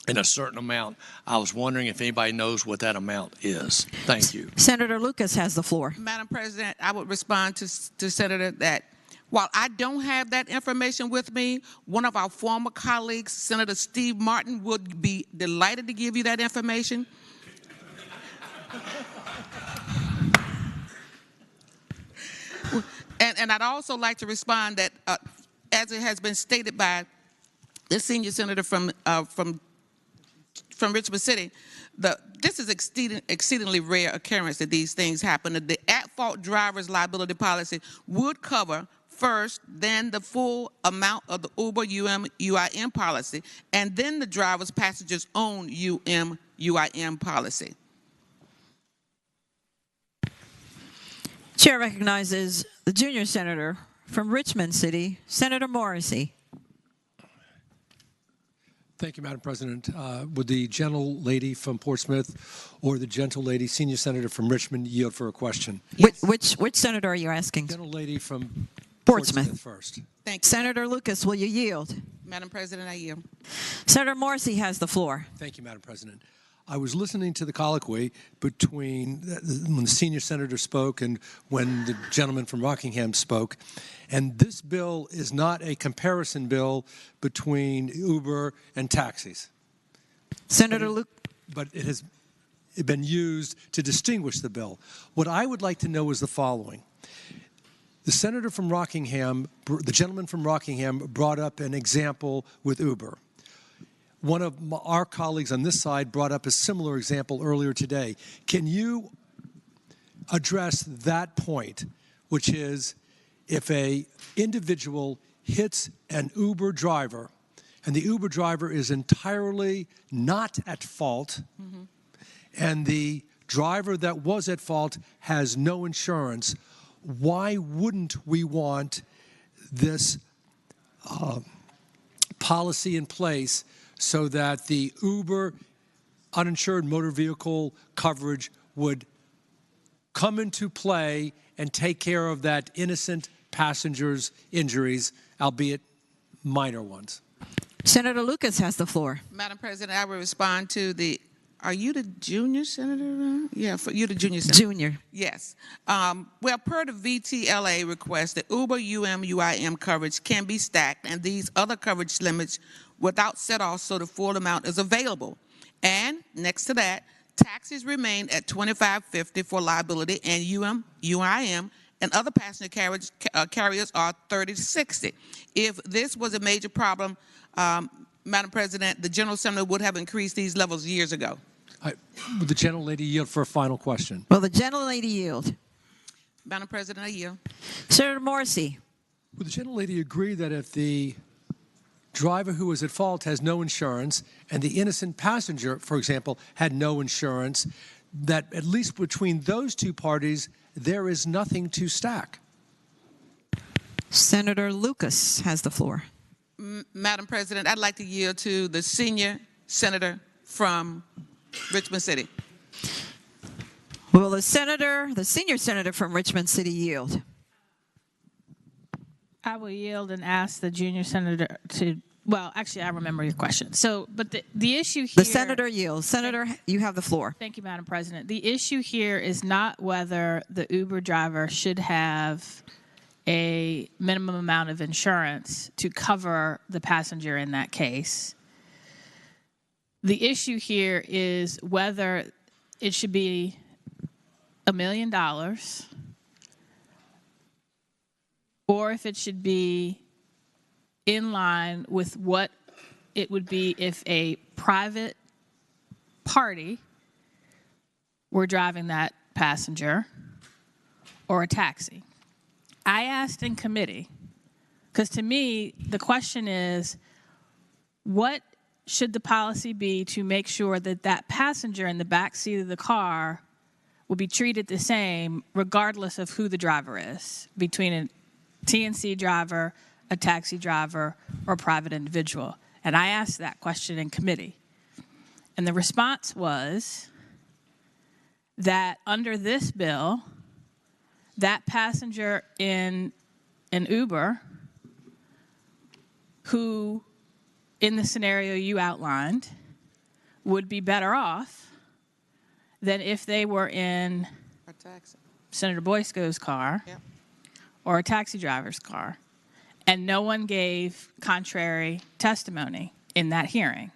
in a certain amount. I was wondering if anybody knows what that amount is. Thank you. Senator Lucas has the floor. Madam President, I would respond to Senator that while I don't have that information with me, one of our former colleagues, Senator Steve Martin, would be delighted to give you that information. And I'd also like to respond that, as it has been stated by the senior senator from Richmond City, this is exceedingly rare occurrence that these things happen. The at-fault driver's liability policy would cover first, then the full amount of the Uber UIM policy, and then the driver's passenger's own UIM policy. Chair recognizes the junior senator from Richmond City, Senator Morrissey. Thank you, Madam President. Would the gentle lady from Portsmouth or the gentle lady, senior senator from Richmond, yield for a question? Yes. Which senator are you asking? Gentle lady from Portsmouth first. Thank you. Senator Lucas, will you yield? Madam President, I yield. Senator Morrissey has the floor. Thank you, Madam President. I was listening to the colloquy between when the senior senator spoke and when the gentleman from Rockingham spoke, and this bill is not a comparison bill between Uber and taxis. Senator Luke. But it has been used to distinguish the bill. What I would like to know is the following. The senator from Rockingham, the gentleman from Rockingham brought up an example with Uber. One of our colleagues on this side brought up a similar example earlier today. Can you address that point, which is if an individual hits an Uber driver and the Uber driver is entirely not at fault, and the driver that was at fault has no insurance, why wouldn't we want this policy in place so that the Uber uninsured motor vehicle coverage would come into play and take care of that innocent passenger's injuries, albeit minor ones? Senator Lucas has the floor. Madam President, I will respond to the, are you the junior senator? Yeah, you're the junior senator. Junior. Yes. Well, per the VTLA request, the Uber UIM coverage can be stacked and these other coverage limits without set-off so the full amount is available. And next to that, taxis remain at $25.50 for liability and UIM and other passenger carriers are $30 to $60. If this was a major problem, Madam President, the General Assembly would have increased these levels years ago. Would the gentle lady yield for a final question? Will the gentle lady yield? Madam President, I yield. Senator Morrissey. Would the gentle lady agree that if the driver who was at fault has no insurance and the innocent passenger, for example, had no insurance, that at least between those two parties, there is nothing to stack? Senator Lucas has the floor. Madam President, I'd like to yield to the senior senator from Richmond City. Will the senior senator from Richmond City yield? I will yield and ask the junior senator to, well, actually, I remember your question. So, but the issue here. The senator yields. Senator, you have the floor. Thank you, Madam President. The issue here is not whether the Uber driver should have a minimum amount of insurance to cover the passenger in that case. The issue here is whether it should be $1 million or if it should be in line with what it would be if a private party were driving that passenger or a taxi. I asked in committee, because to me, the question is, what should the policy be to make sure that that passenger in the back seat of the car will be treated the same regardless of who the driver is, between a TNC driver, a taxi driver, or a private individual? And I asked that question in committee. And the response was that under this bill, that passenger in an Uber who, in the scenario you outlined, would be better off than if they were in Senator Boysko's car or a taxi driver's car. And no one gave contrary testimony in that hearing.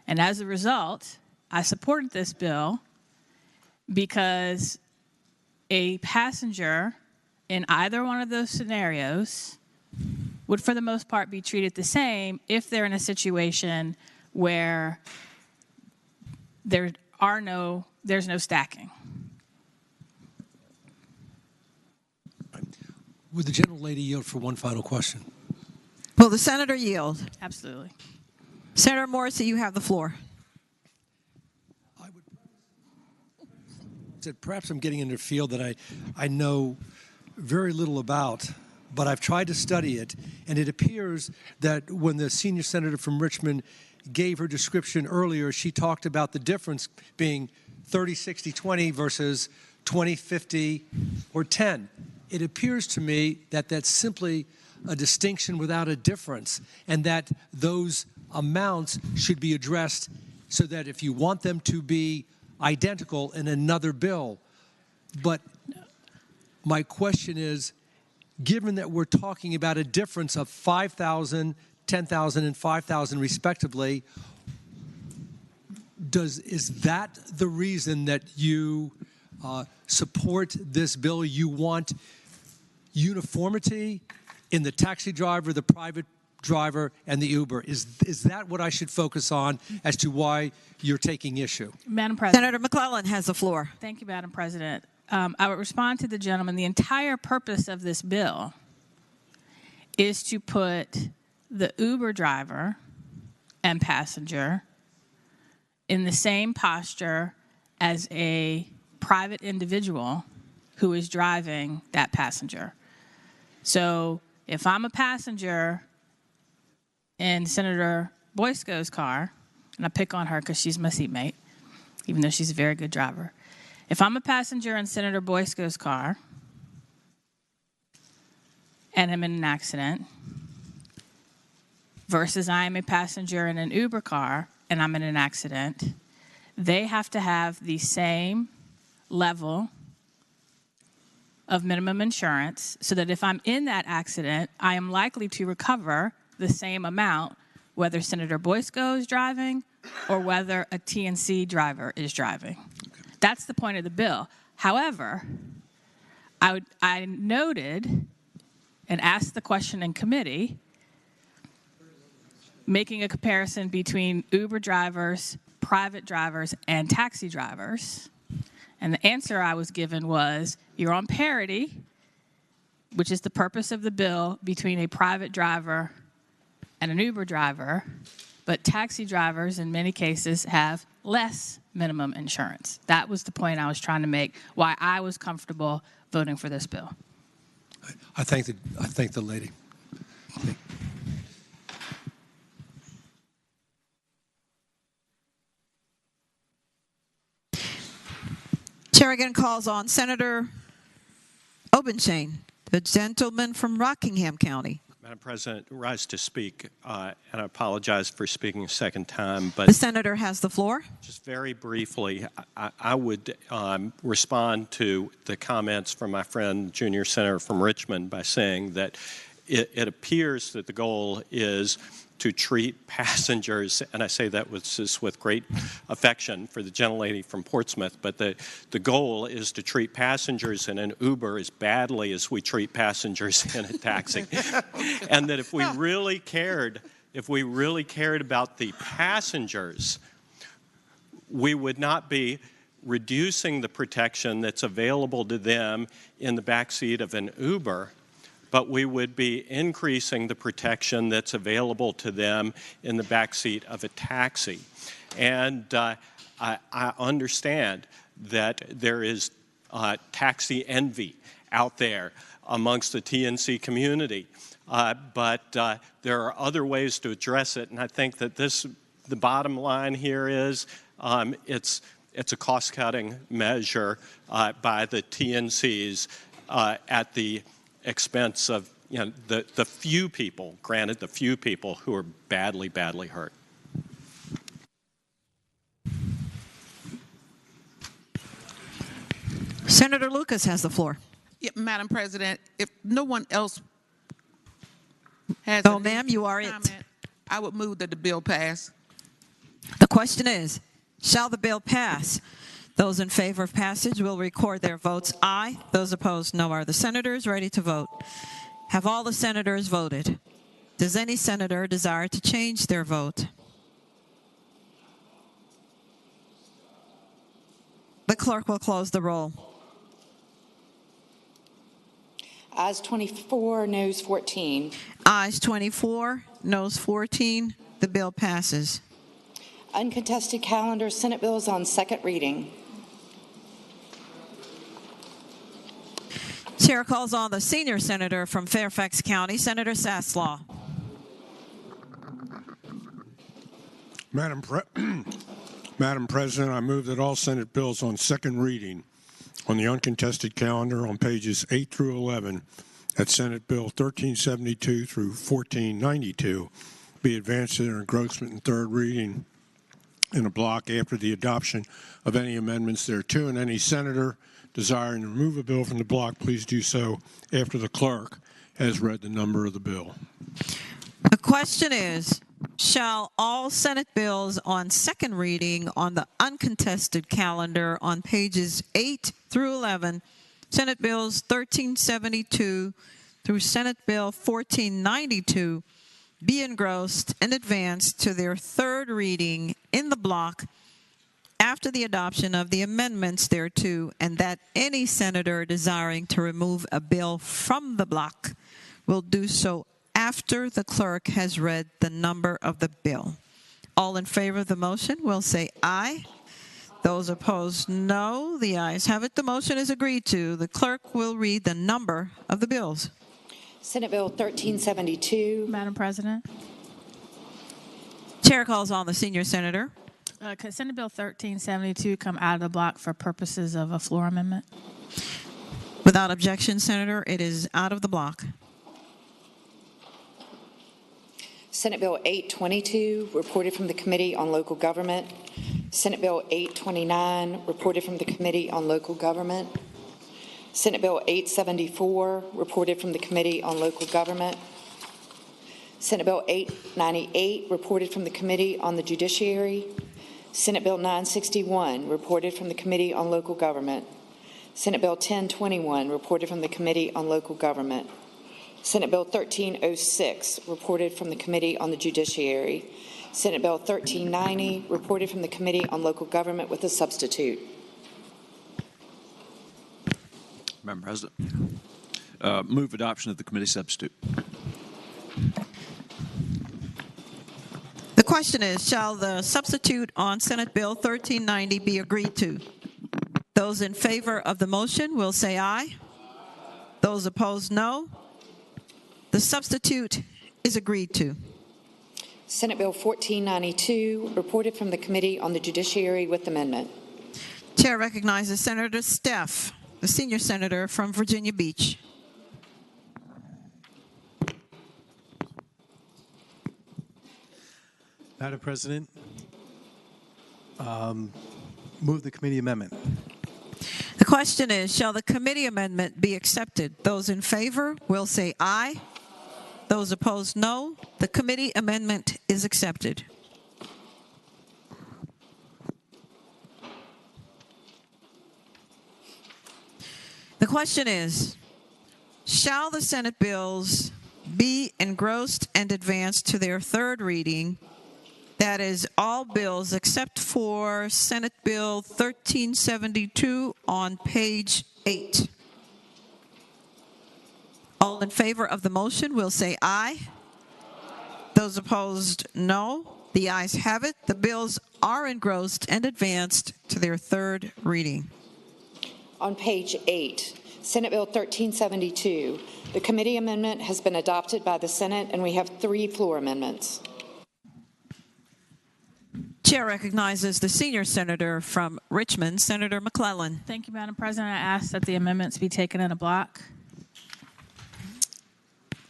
And as a result, I supported this bill because a passenger in either one of those scenarios would, for the most part, be treated the same if they're in a situation where there's no stacking. Would the gentlelady yield for one final question? Will the senator yield? Absolutely. Senator Morrissey, you have the floor. Perhaps I'm getting into a field that I know very little about, but I've tried to study it, and it appears that when the senior senator from Richmond gave her description earlier, she talked about the difference being 30, 60, 20 versus 20, 50, or 10. It appears to me that that's simply a distinction without a difference, and that those amounts should be addressed so that if you want them to be identical in another bill. But my question is, given that we're talking about a difference of 5,000, 10,000, and 5,000 respectively, is that the reason that you support this bill? You want uniformity in the taxi driver, the private driver, and the Uber. Is that what I should focus on as to why you're taking issue? Madam President. Senator McClellan has the floor. Thank you, Madam President. I would respond to the gentleman. The entire purpose of this bill is to put the Uber driver and passenger in the same posture as a private individual who is driving that passenger. So if I'm a passenger in Senator Boysko's car, and I pick on her because she's my seatmate, even though she's a very good driver. If I'm a passenger in Senator Boysko's car and I'm in an accident versus I am a passenger in an Uber car and I'm in an accident, they have to have the same level of minimum insurance so that if I'm in that accident, I am likely to recover the same amount whether Senator Boysko is driving or whether a TNC driver is driving. That's the point of the bill. However, I noted and asked the question in committee, making a comparison between Uber drivers, private drivers, and taxi drivers. And the answer I was given was, you're on parity, which is the purpose of the bill, between a private driver and an Uber driver, but taxi drivers in many cases have less minimum insurance. That was the point I was trying to make, why I was comfortable voting for this bill. I thank the lady. Chair again calls on Senator Obenshain, the gentleman from Rockingham County. Madam President, rise to speak, and I apologize for speaking a second time, but The senator has the floor. just very briefly, I would respond to the comments from my friend, Junior Senator from Richmond, by saying that it appears that the goal is to treat passengers, and I say that with great affection for the gentlelady from Portsmouth, but the goal is to treat passengers in an Uber as badly as we treat passengers in a taxi. And that if we really cared about the passengers, we would not be reducing the protection that's available to them in the backseat of an Uber, but we would be increasing the protection that's available to them in the backseat of a taxi. And I understand that there is taxi envy out there amongst the TNC community, but there are other ways to address it, and I think that the bottom line here is it's a cost-cutting measure by the TNCs at the expense of the few people, granted the few people who are badly, badly hurt. Senator Lucas has the floor. Yeah, Madam President, if no one else has No, ma'am, you are comment, I would move that the bill pass. The question is, shall the bill pass? Those in favor of passage will record their votes aye. Those opposed, no. Are the senators ready to vote? Have all the senators voted? Does any senator desire to change their vote? The clerk will close the roll. Ayes 24, noes 14. Ayes 24, noes 14. The bill passes. Uncontested calendar, Senate bills on second reading. Chair calls on the senior senator from Fairfax County, Senator Saslaw. Madam President, I move that all Senate bills on second reading on the uncontested calendar on pages 8 through 11 at Senate Bill 1372 through 1492 be advanced to their engrossment in third reading in a block after the adoption of any amendments thereto, and any senator desiring to remove a bill from the block, please do so after the clerk has read the number of the bill. The question is, shall all Senate bills on second reading on the uncontested calendar on pages 8 through 11, Senate Bills 1372 through Senate Bill 1492, be engrossed and advanced to their third reading in the block after the adoption of the amendments thereto, and that any senator desiring to remove a bill from the block will do so after the clerk has read the number of the bill. All in favor of the motion will say aye. Those opposed, no. The ayes have it. The motion is agreed to. The clerk will read the number of the bills. Senate Bill 1372. Madam President. Chair calls on the senior senator. Could Senate Bill 1372 come out of the block for purposes of a floor amendment? Without objection, Senator, it is out of the block. Senate Bill 822, reported from the Committee on Local Government. Senate Bill 829, reported from the Committee on Local Government. Senate Bill 874, reported from the Committee on Local Government. Senate Bill 898, reported from the Committee on the Judiciary. Senate Bill 961, reported from the Committee on Local Government. Senate Bill 1021, reported from the Committee on Local Government. Senate Bill 1306, reported from the Committee on the Judiciary. Senate Bill 1390, reported from the Committee on Local Government with a substitute. Madam President, move adoption of the committee substitute. The question is, shall the substitute on Senate Bill 1390 be agreed to? Those in favor of the motion will say aye. Those opposed, no. The substitute is agreed to. Senate Bill 1492, reported from the Committee on the Judiciary with amendment. Chair recognizes Senator Steff, the senior senator from Virginia Beach. Madam President, move the committee amendment. The question is, shall the committee amendment be accepted? Those in favor will say aye. Those opposed, no. The committee amendment is accepted. The question is, shall the Senate bills be engrossed and advanced to their third reading? That is, all bills except for Senate Bill 1372 on page 8. All in favor of the motion will say aye. Those opposed, no. The ayes have it. The bills are engrossed and advanced to their third reading. On page 8, Senate Bill 1372, the committee amendment has been adopted by the Senate, and we have 3 floor amendments. Chair recognizes the senior senator from Richmond, Senator McClellan. Thank you, Madam President. I ask that the amendments be taken in a block.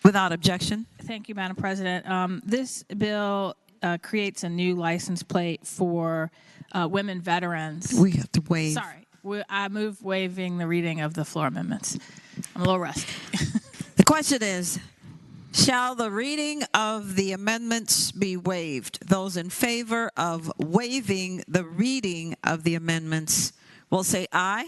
Without objection. Thank you, Madam President. This bill creates a new license plate for women veterans. We have to waive. Sorry. I move waiving the reading of the floor amendments. I'm a little rusty. The question is, shall the reading of the amendments be waived? Those in favor of waiving the reading of the amendments will say aye.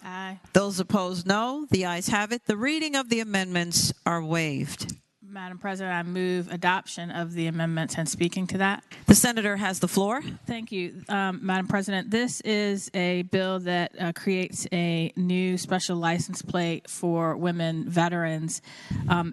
Aye. Those opposed, no. The ayes have it. The reading of the amendments are waived. Madam President, I move adoption of the amendments and speaking to that. The senator has the floor. Thank you, Madam President. This is a bill that creates a new special license plate for women veterans.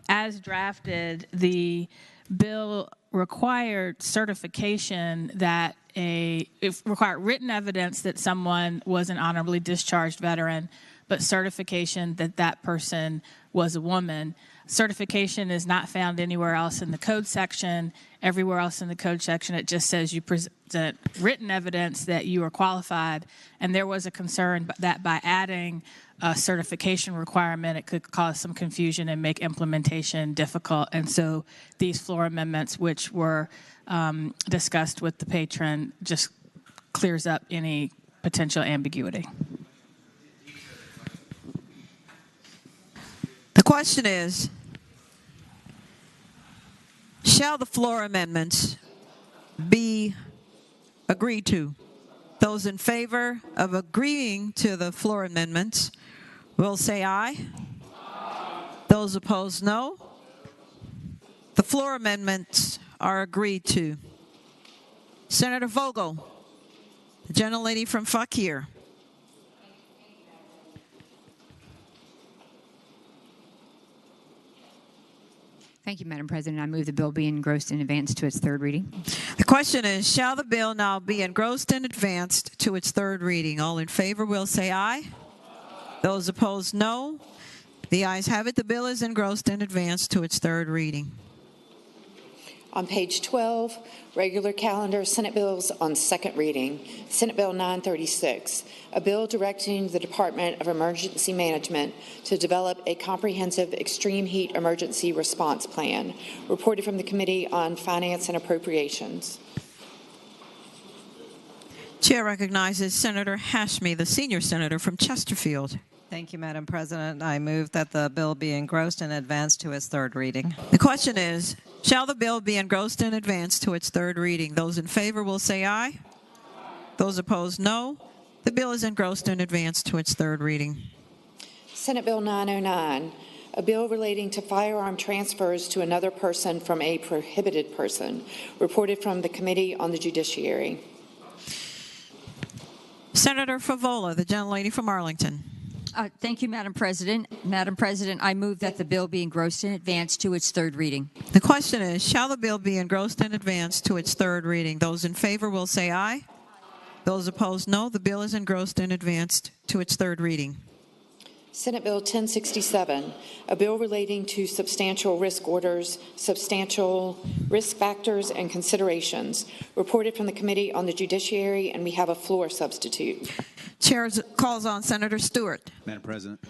As drafted, the bill required certification that it required written evidence that someone was an honorably discharged veteran, but certification that that person was a woman. Certification is not found anywhere else in the code section. Everywhere else in the code section, it just says you present written evidence that you are qualified. And there was a concern that by adding a certification requirement, it could cause some confusion and make implementation difficult. And so these floor amendments, which were discussed with the patron, just clears up any potential ambiguity. The question is, shall the floor amendments be agreed to? Those in favor of agreeing to the floor amendments will say aye. Those opposed, no. The floor amendments are agreed to. Senator Vogel, the gentlelady from Fauquier. Thank you, Madam President. I move the bill be engrossed in advance to its third reading. The question is, shall the bill now be engrossed and advanced to its third reading? All in favor will say aye. Those opposed, no. The ayes have it. The bill is engrossed and advanced to its third reading. On page 12, regular calendar, Senate bills on second reading. Senate Bill 936, a bill directing the Department of Emergency Management to develop a comprehensive extreme heat emergency response plan, reported from the Committee on Finance and Appropriations. Chair recognizes Senator Hashmi, the senior senator from Chesterfield. Thank you, Madam President. I move that the bill be engrossed and advanced to its third reading. The question is, shall the bill be engrossed and advanced to its third reading? Those in favor will say aye. Those opposed, no. The bill is engrossed and advanced to its third reading. Senate Bill 909, a bill relating to firearm transfers to another person from a prohibited person, reported from the Committee on the Judiciary. Senator Favola, the gentlelady from Arlington. Thank you, Madam President. Madam President, I move that the bill be engrossed in advance to its third reading. The question is, shall the bill be engrossed and advanced to its third reading? Those in favor will say aye. Those opposed, no. The bill is engrossed and advanced to its third reading. Senate Bill 1067, a bill relating to substantial risk orders, substantial risk factors, and considerations, reported from the Committee on the Judiciary, and we have a floor substitute. Chair calls on Senator Stewart. Madam President.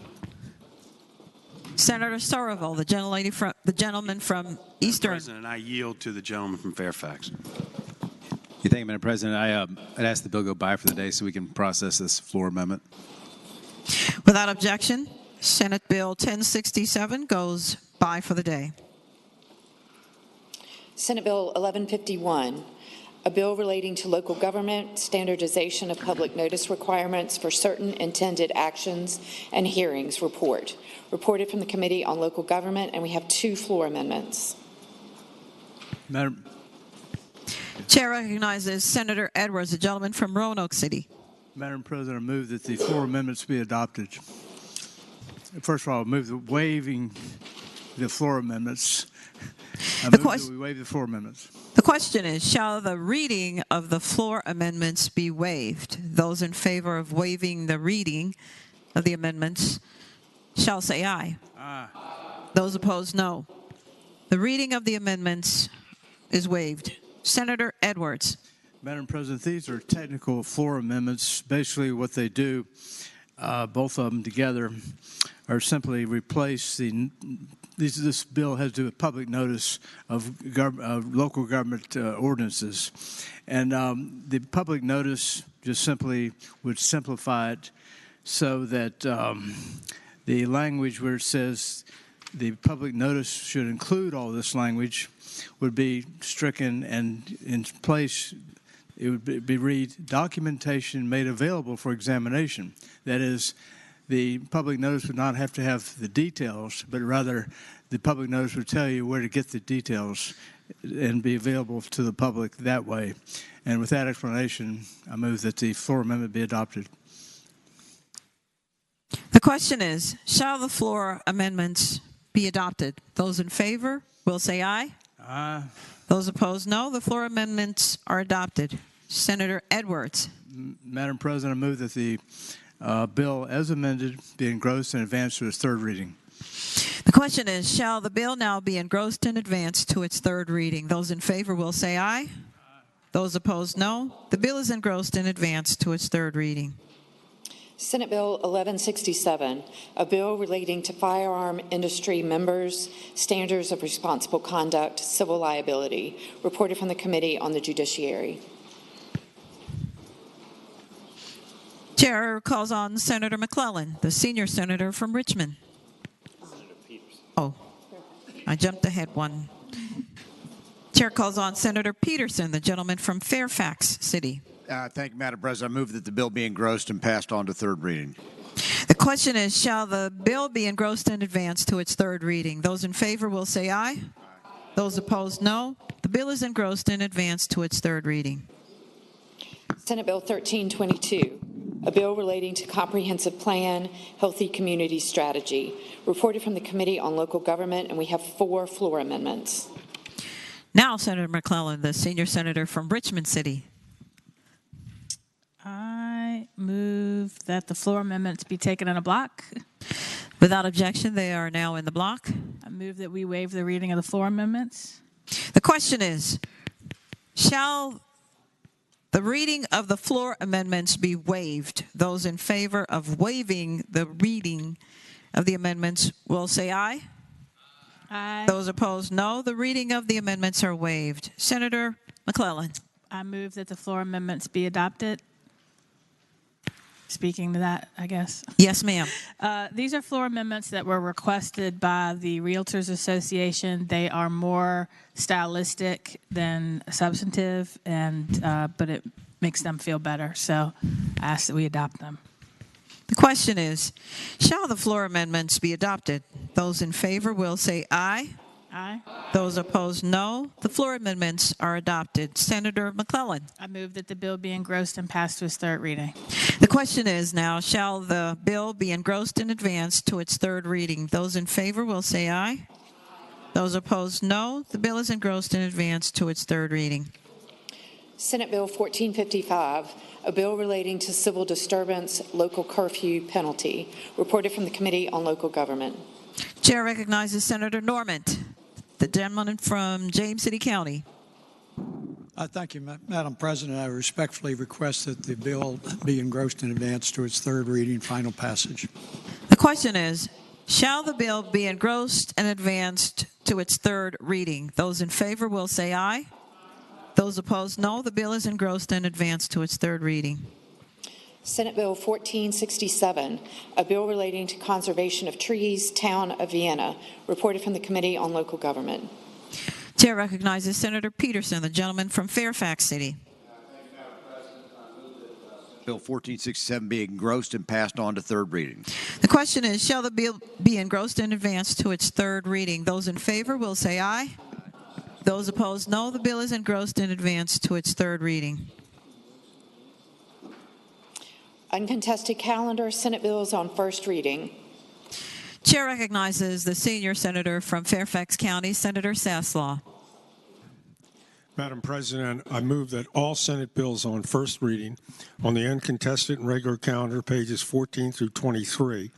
Senator Sorreville, the gentleman from Eastern. Madam President, I yield to the gentleman from Fairfax. Thank you, Madam President. I'd ask the bill go by for the day so we can process this floor amendment. Without objection, Senate Bill 1067 goes by for the day. Senate Bill 1151, a bill relating to local government, standardization of public notice requirements for certain intended actions and hearings, reported from the Committee on Local Government, and we have two floor amendments. Madam Chair recognizes Senator Edwards, the gentleman from Roanoke City. Madam President, I move that the floor amendments be adopted. First of all, I move the waiving the floor amendments. I move that we waive the floor amendments. The question is, shall the reading of the floor amendments be waived? Those in favor of waiving the reading of the amendments shall say aye. Aye. Those opposed, no. The reading of the amendments is waived. Senator Edwards. Madam President, these are technical floor amendments. Basically, what they do, both of them together, are simply replace this bill has to do with public notice of local government ordinances. And the public notice just simply would simplify it so that the language where it says the public notice should include all this language would be stricken, and in place it would be read documentation made available for examination. That is, the public notice would not have to have the details, but rather the public notice would tell you where to get the details and be available to the public that way. And with that explanation, I move that the floor amendment be adopted. The question is, shall the floor amendments be adopted? Those in favor will say aye. Aye. Those opposed, no. The floor amendments are adopted. Senator Edwards. Madam President, I move that the bill as amended be engrossed and advanced to its third reading. The question is, shall the bill now be engrossed and advanced to its third reading? Those in favor will say aye. Those opposed, no. The bill is engrossed and advanced to its third reading. Senate Bill 1167, a bill relating to firearm industry members, standards of responsible conduct, civil liability, reported from the Committee on the Judiciary. Chair calls on Senator McClellan, the senior senator from Richmond. Oh, I jumped ahead one. Chair calls on Senator Peterson, the gentleman from Fairfax City. Thank you, Madam President. I move that the bill be engrossed and passed on to third reading. The question is, shall the bill be engrossed and advanced to its third reading? Those in favor will say aye. Those opposed, no. The bill is engrossed and advanced to its third reading. Senate Bill 1322, a bill relating to comprehensive plan, healthy community strategy, reported from the Committee on Local Government, and we have 4 floor amendments. Now, Senator McClellan, the senior senator from Richmond City. I move that the floor amendments be taken in a block. Without objection, they are now in the block. I move that we waive the reading of the floor amendments. The question is, shall the reading of the floor amendments be waived? Those in favor of waiving the reading of the amendments will say aye. Aye. Those opposed, no. The reading of the amendments are waived. Senator McClellan. I move that the floor amendments be adopted. Speaking to that, I guess. Yes, ma'am. These are floor amendments that were requested by the Realtors Association. They are more stylistic than substantive, and but it makes them feel better. So I ask that we adopt them. The question is, shall the floor amendments be adopted? Those in favor will say aye. Aye. Those opposed, no. The floor amendments are adopted. Senator McClellan. I move that the bill be engrossed and passed to its third reading. The question is now, shall the bill be engrossed and advanced to its third reading? Those in favor will say aye. Those opposed, no. The bill is engrossed and advanced to its third reading. Senate Bill 1455, a bill relating to civil disturbance, local curfew penalty, reported from the Committee on Local Government. Chair recognizes Senator Normant, the gentleman from James City County. Thank you, Madam President. I respectfully request that the bill be engrossed and advanced to its third reading, final passage. The question is, shall the bill be engrossed and advanced to its third reading? Those in favor will say aye. Those opposed, no. The bill is engrossed and advanced to its third reading. Senate Bill 1467, a bill relating to conservation of trees, Town of Vienna, reported from the Committee on Local Government. Chair recognizes Senator Peterson, the gentleman from Fairfax City. Bill 1467 be engrossed and passed on to third reading. The question is, shall the bill be engrossed and advanced to its third reading? Those in favor will say aye. Those opposed, no. The bill is engrossed and advanced to its third reading. Uncontested calendar, Senate bills on first reading. Chair recognizes the senior senator from Fairfax County, Senator Saslaw. Madam President, I move that all Senate bills on first reading on the uncontested and regular calendar, pages 14 through 23,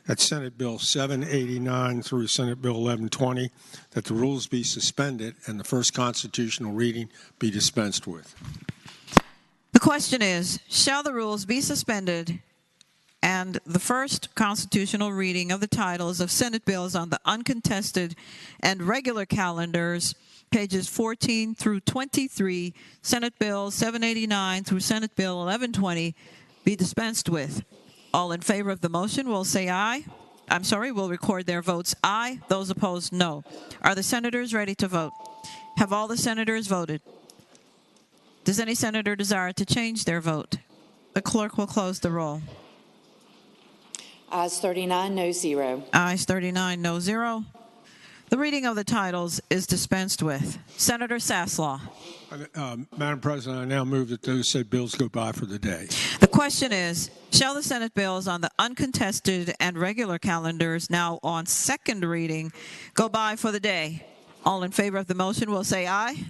that's Senate Bill 789 through Senate Bill 1120, that the rules be suspended and the first constitutional reading be dispensed with. question is, shall the rules be suspended and the first constitutional reading of the titles of Senate bills on the uncontested and regular calendars, pages 14 through 23, Senate Bill 789 through Senate Bill 1120, be dispensed with? All in favor of the motion will say aye. Will record their votes aye. Those opposed, no. Are the senators ready to vote? Have all the senators voted? Does any senator desire to change their vote? The clerk will close the roll. Ayes 39, no 0. Ayes 39, no 0. The reading of the titles is dispensed with. Senator Saslaw. Madam President, I now move that those said bills go by for the day. The question is, shall the Senate bills on the uncontested and regular calendars now on second reading go by for the day? All in favor of the motion will say aye.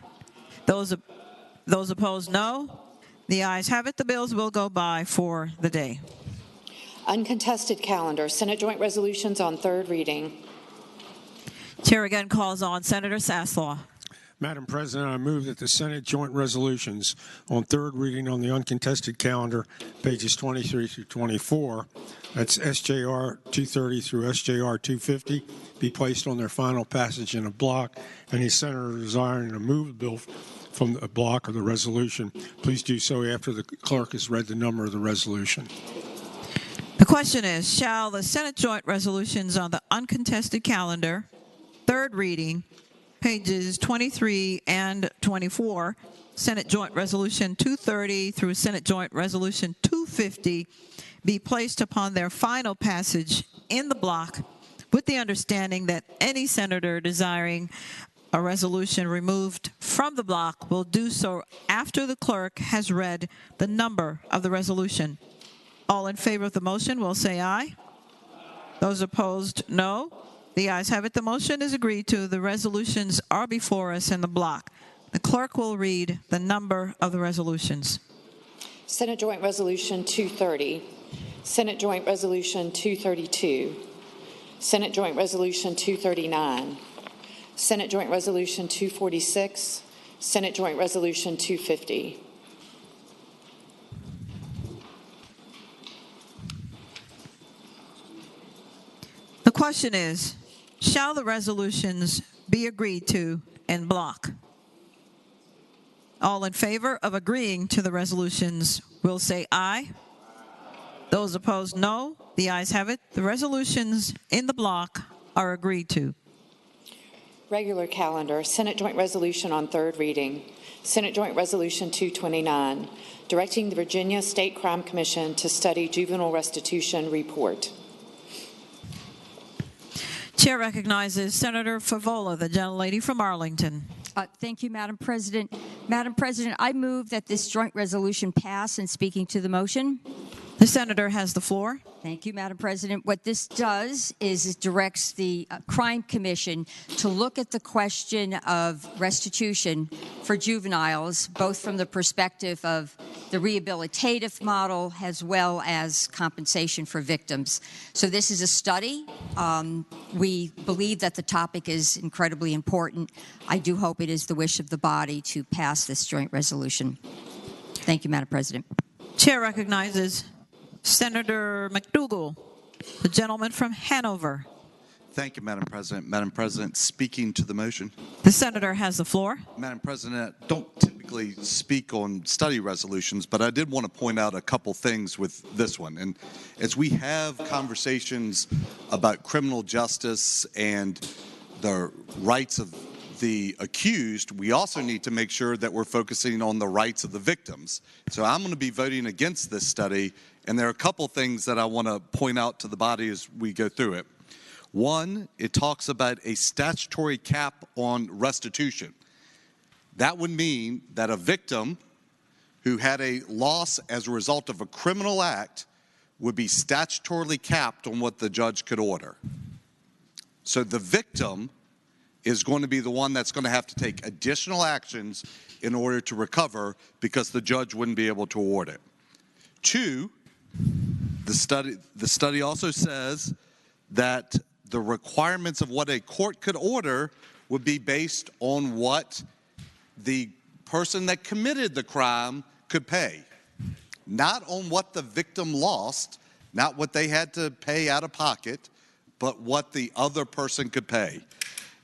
Those opposed, no. The ayes have it. The bills will go by for the day. Uncontested calendar, Senate joint resolutions on third reading. Chair again calls on Senator Saslaw. Madam President, I move that the Senate joint resolutions on third reading on the uncontested calendar, pages 23 through 24, that's SJR 230 through SJR 250, be placed on their final passage in a block. Any senator desiring to move the bill from the block or the resolution, please do so after the clerk has read the number of the resolution. The question is, shall the Senate joint resolutions on the uncontested calendar, third reading, pages 23 and 24, Senate Joint Resolution 230 through Senate Joint Resolution 250, be placed upon their final passage in the block with the understanding that any senator desiring a resolution removed from the block will do so after the clerk has read the number of the resolution. All in favor of the motion will say aye. Those opposed, no. The ayes have it. The motion is agreed to. The resolutions are before us in the block. The clerk will read the number of the resolutions. Senate Joint Resolution 230, Senate Joint Resolution 232, Senate Joint Resolution 239, Senate Joint Resolution 246, Senate Joint Resolution 250. The question is, shall the resolutions be agreed to in block? All in favor of agreeing to the resolutions will say aye. Those opposed, no. The ayes have it. The resolutions in the block are agreed to. Regular calendar, Senate Joint Resolution on third reading. Senate Joint Resolution 229, directing the Virginia State Crime Commission to study juvenile restitution report. Chair recognizes Senator Favola, the gentlelady from Arlington. Thank you, Madam President. Madam President, I move that this joint resolution pass. And speaking to the motion. The senator has the floor. Thank you, Madam President. What this does is it directs the Crime Commission to look at the question of restitution for juveniles, both from the perspective of the rehabilitative model as well as compensation for victims. So this is a study. We believe that the topic is incredibly important. I do hope it is the wish of the body to pass this joint resolution. Thank you, Madam President. Chair recognizes Senator McDougall, the gentleman from Hanover. Thank you, Madam President. Madam President, speaking to the motion. The senator has the floor. Madam President, I don't typically speak on study resolutions, but I did want to point out a couple things with this one. And as we have conversations about criminal justice and the rights of the accused, we also need to make sure that we're focusing on the rights of the victims. So I'm going to be voting against this study, and there are a couple things that I want to point out to the body as we go through it. One, it talks about a statutory cap on restitution. That would mean that a victim who had a loss as a result of a criminal act would be statutorily capped on what the judge could order. So the victim is going to be the one that's going to have to take additional actions in order to recover because the judge wouldn't be able to award it. Two, the study also says that the requirements of what a court could order would be based on what the person that committed the crime could pay. not on what the victim lost, not what they had to pay out of pocket, but what the other person could pay.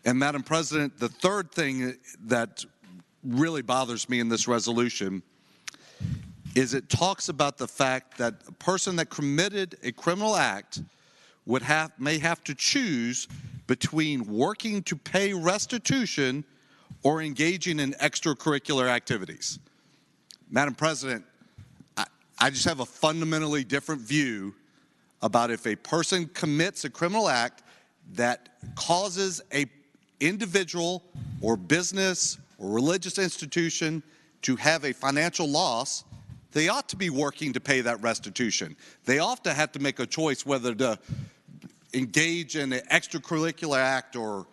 And Madam President, the third thing that really bothers me in this resolution is it talks about the fact that a person that committed a criminal act may have to choose between working to pay restitution or engaging in extracurricular activities. Madam President, I just have a fundamentally different view about if a person commits a criminal act that causes a individual or business or religious institution to have a financial loss, they ought to be working to pay that restitution. They ought to have to make a choice whether to engage in an extracurricular act or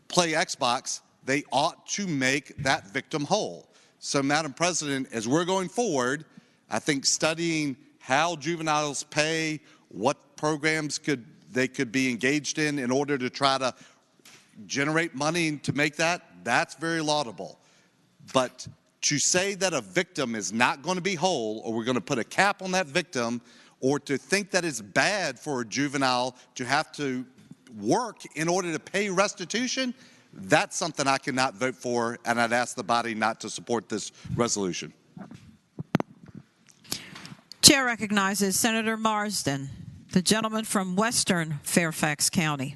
play Xbox. They ought to make that victim whole. So, Madam President, as we're going forward, I think studying how juveniles pay, what programs they could be engaged in order to try to generate money to make that, that's very laudable. But to say that a victim is not going to be whole, or we're going to put a cap on that victim, or to think that it's bad for a juvenile to have to work in order to pay restitution, that's something I cannot vote for, and I'd ask the body not to support this resolution. Chair recognizes Senator Marsden, the gentleman from Western Fairfax County.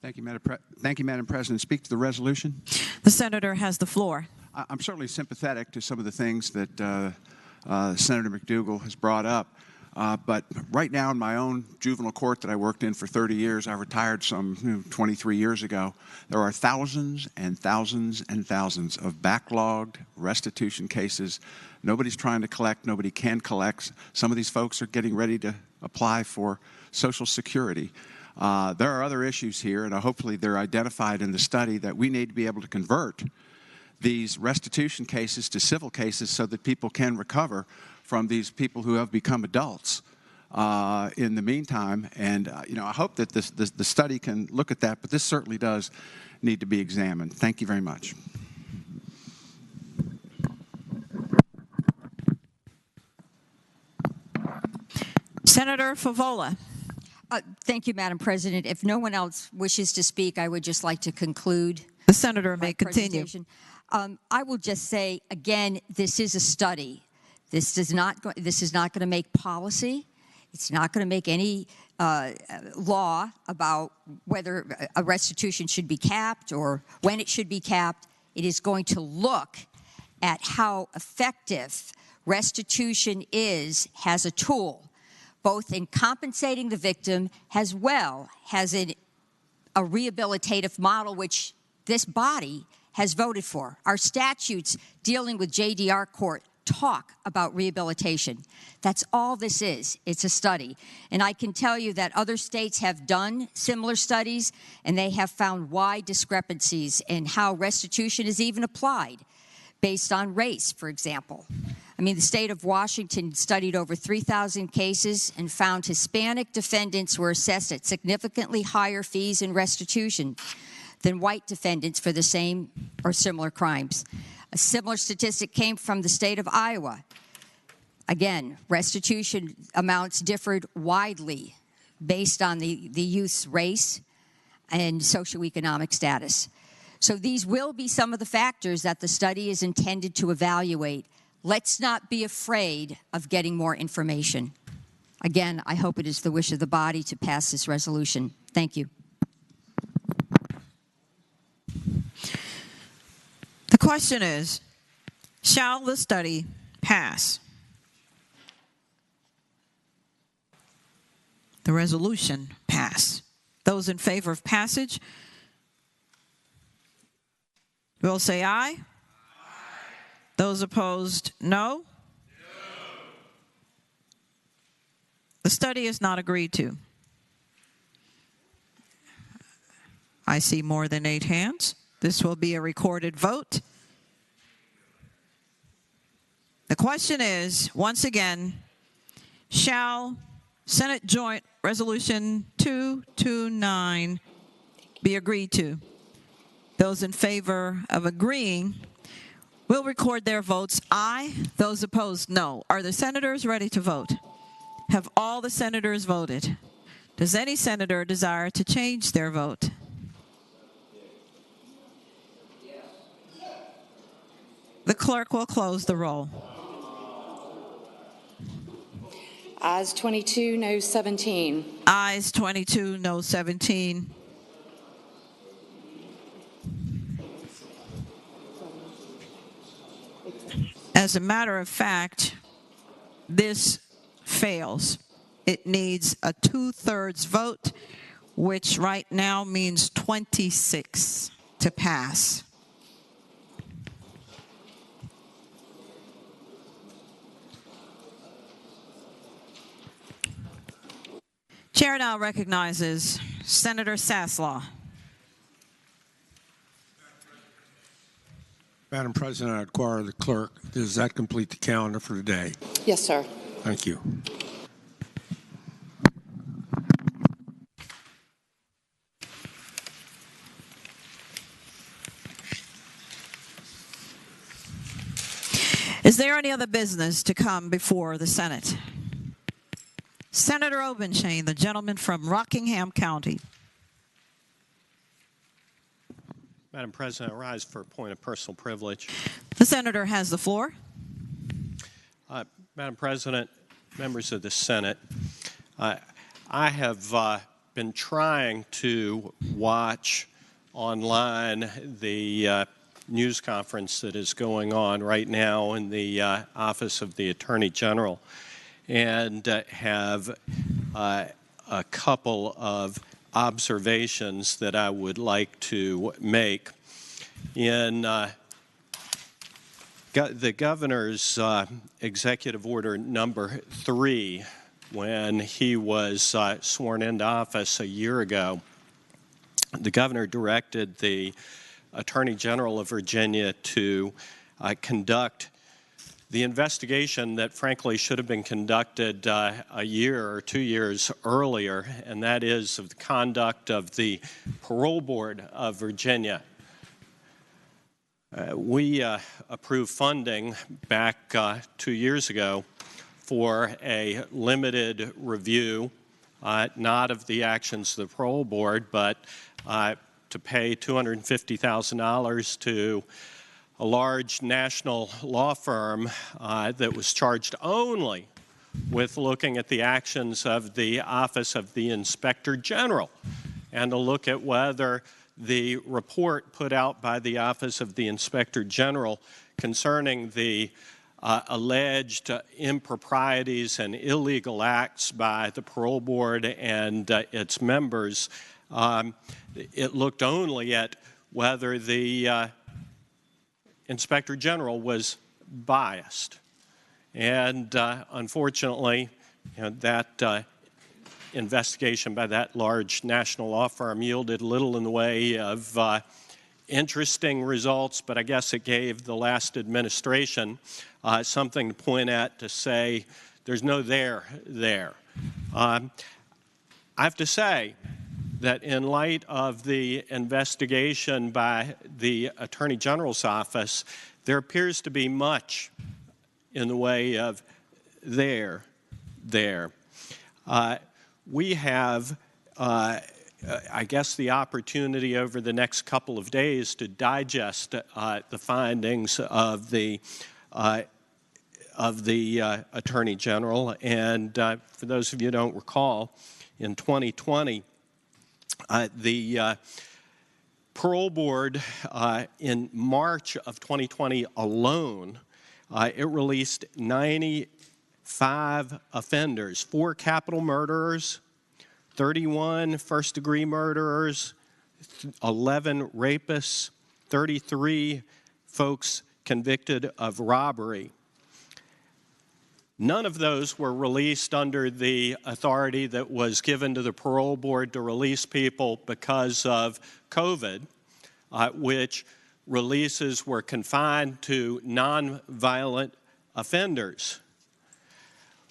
Thank you, Madam President. Speak to the resolution. The senator has the floor. I'm certainly sympathetic to some of the things that Senator McDougal has brought up. But right now in my own juvenile court that I worked in for 30 years, I retired some 23 years ago, there are thousands and thousands and thousands of backlogged restitution cases. Nobody's trying to collect. Nobody can collect. Some of these folks are getting ready to apply for Social Security. There are other issues here, and hopefully they're identified in the study, that we need to be able to convert these restitution cases to civil cases so that people can recover from these people who have become adults in the meantime. And I hope that the study can look at that, but this certainly does need to be examined. Thank you very much. Senator Favola. Thank you, Madam President. If no one else wishes to speak, I would just like to conclude. The senator may continue. I will just say, again, this is a study. This is not going to make policy. It's not going to make any law about whether a restitution should be capped or when it should be capped. It is going to look at how effective restitution is as a tool, both in compensating the victim as well as in a rehabilitative model, which this body has voted for. Our statutes dealing with JDR court talk about rehabilitation. That's all this is. It's a study. And I can tell you that other states have done similar studies, and they have found wide discrepancies in how restitution is even applied based on race, for example. I mean, the state of Washington studied over 3,000 cases and found Hispanic defendants were assessed at significantly higher fees in restitution than white defendants for the same or similar crimes. A similar statistic came from the state of Iowa. Again, restitution amounts differed widely based on the youth's race and socioeconomic status. So these will be some of the factors that the study is intended to evaluate. Let's not be afraid of getting more information. Again, I hope it is the wish of the body to pass this resolution. Thank you. The question is, shall the study pass? The resolution pass. Those in favor of passage will say aye. Those opposed, no. The study is not agreed to. I see more than 8 hands. This will be a recorded vote. The question is, once again, shall Senate Joint Resolution 229 be agreed to? Those in favor of agreeing We'll record their votes aye. Those opposed, no. Are the senators ready to vote? Have all the senators voted? Does any senator desire to change their vote? The clerk will close the roll. Ayes 22, no 17. Ayes 22, no 17. As a matter of fact, this fails. It needs a 2/3 vote, which right now means 26 to pass. Chair now recognizes Senator Saslaw. Madam President, I require the clerk. Does that complete the calendar for today? Yes, sir. Thank you. Is there any other business to come before the Senate? Senator Obenshain, the gentleman from Rockingham County. Madam President, I rise for a point of personal privilege. The senator has the floor. Madam President, members of the Senate, I have been trying to watch online the news conference that is going on right now in the Office of the Attorney General, and have a couple of observations that I would like to make. In the governor's executive order number 3, when he was sworn into office a year ago, the governor directed the Attorney General of Virginia to conduct the investigation that frankly should have been conducted a year or 2 years earlier, and that is of the conduct of the Parole Board of Virginia. We approved funding back 2 years ago for a limited review, not of the actions of the Parole Board, but to pay $250,000 to a large national law firm that was charged only with looking at the actions of the Office of the Inspector General and to look at whether the report put out by the Office of the Inspector General concerning the alleged improprieties and illegal acts by the Parole Board and its members, it looked only at whether the Inspector General was biased. And unfortunately, that investigation by that large national law firm yielded little in the way of interesting results, but I guess it gave the last administration something to point at to say there's no there. I have to say that in light of the investigation by the Attorney General's office, there appears to be much in the way of there. We have, I guess, the opportunity over the next couple of days to digest the findings of the Attorney General. And for those of you who don't recall, in 2020, the Parole Board, in March of 2020 alone, it released 95 offenders, 4 capital murderers, 31 first-degree murderers, 11 rapists, 33 folks convicted of robbery. None of those were released under the authority that was given to the Parole Board to release people because of COVID, which releases were confined to nonviolent offenders.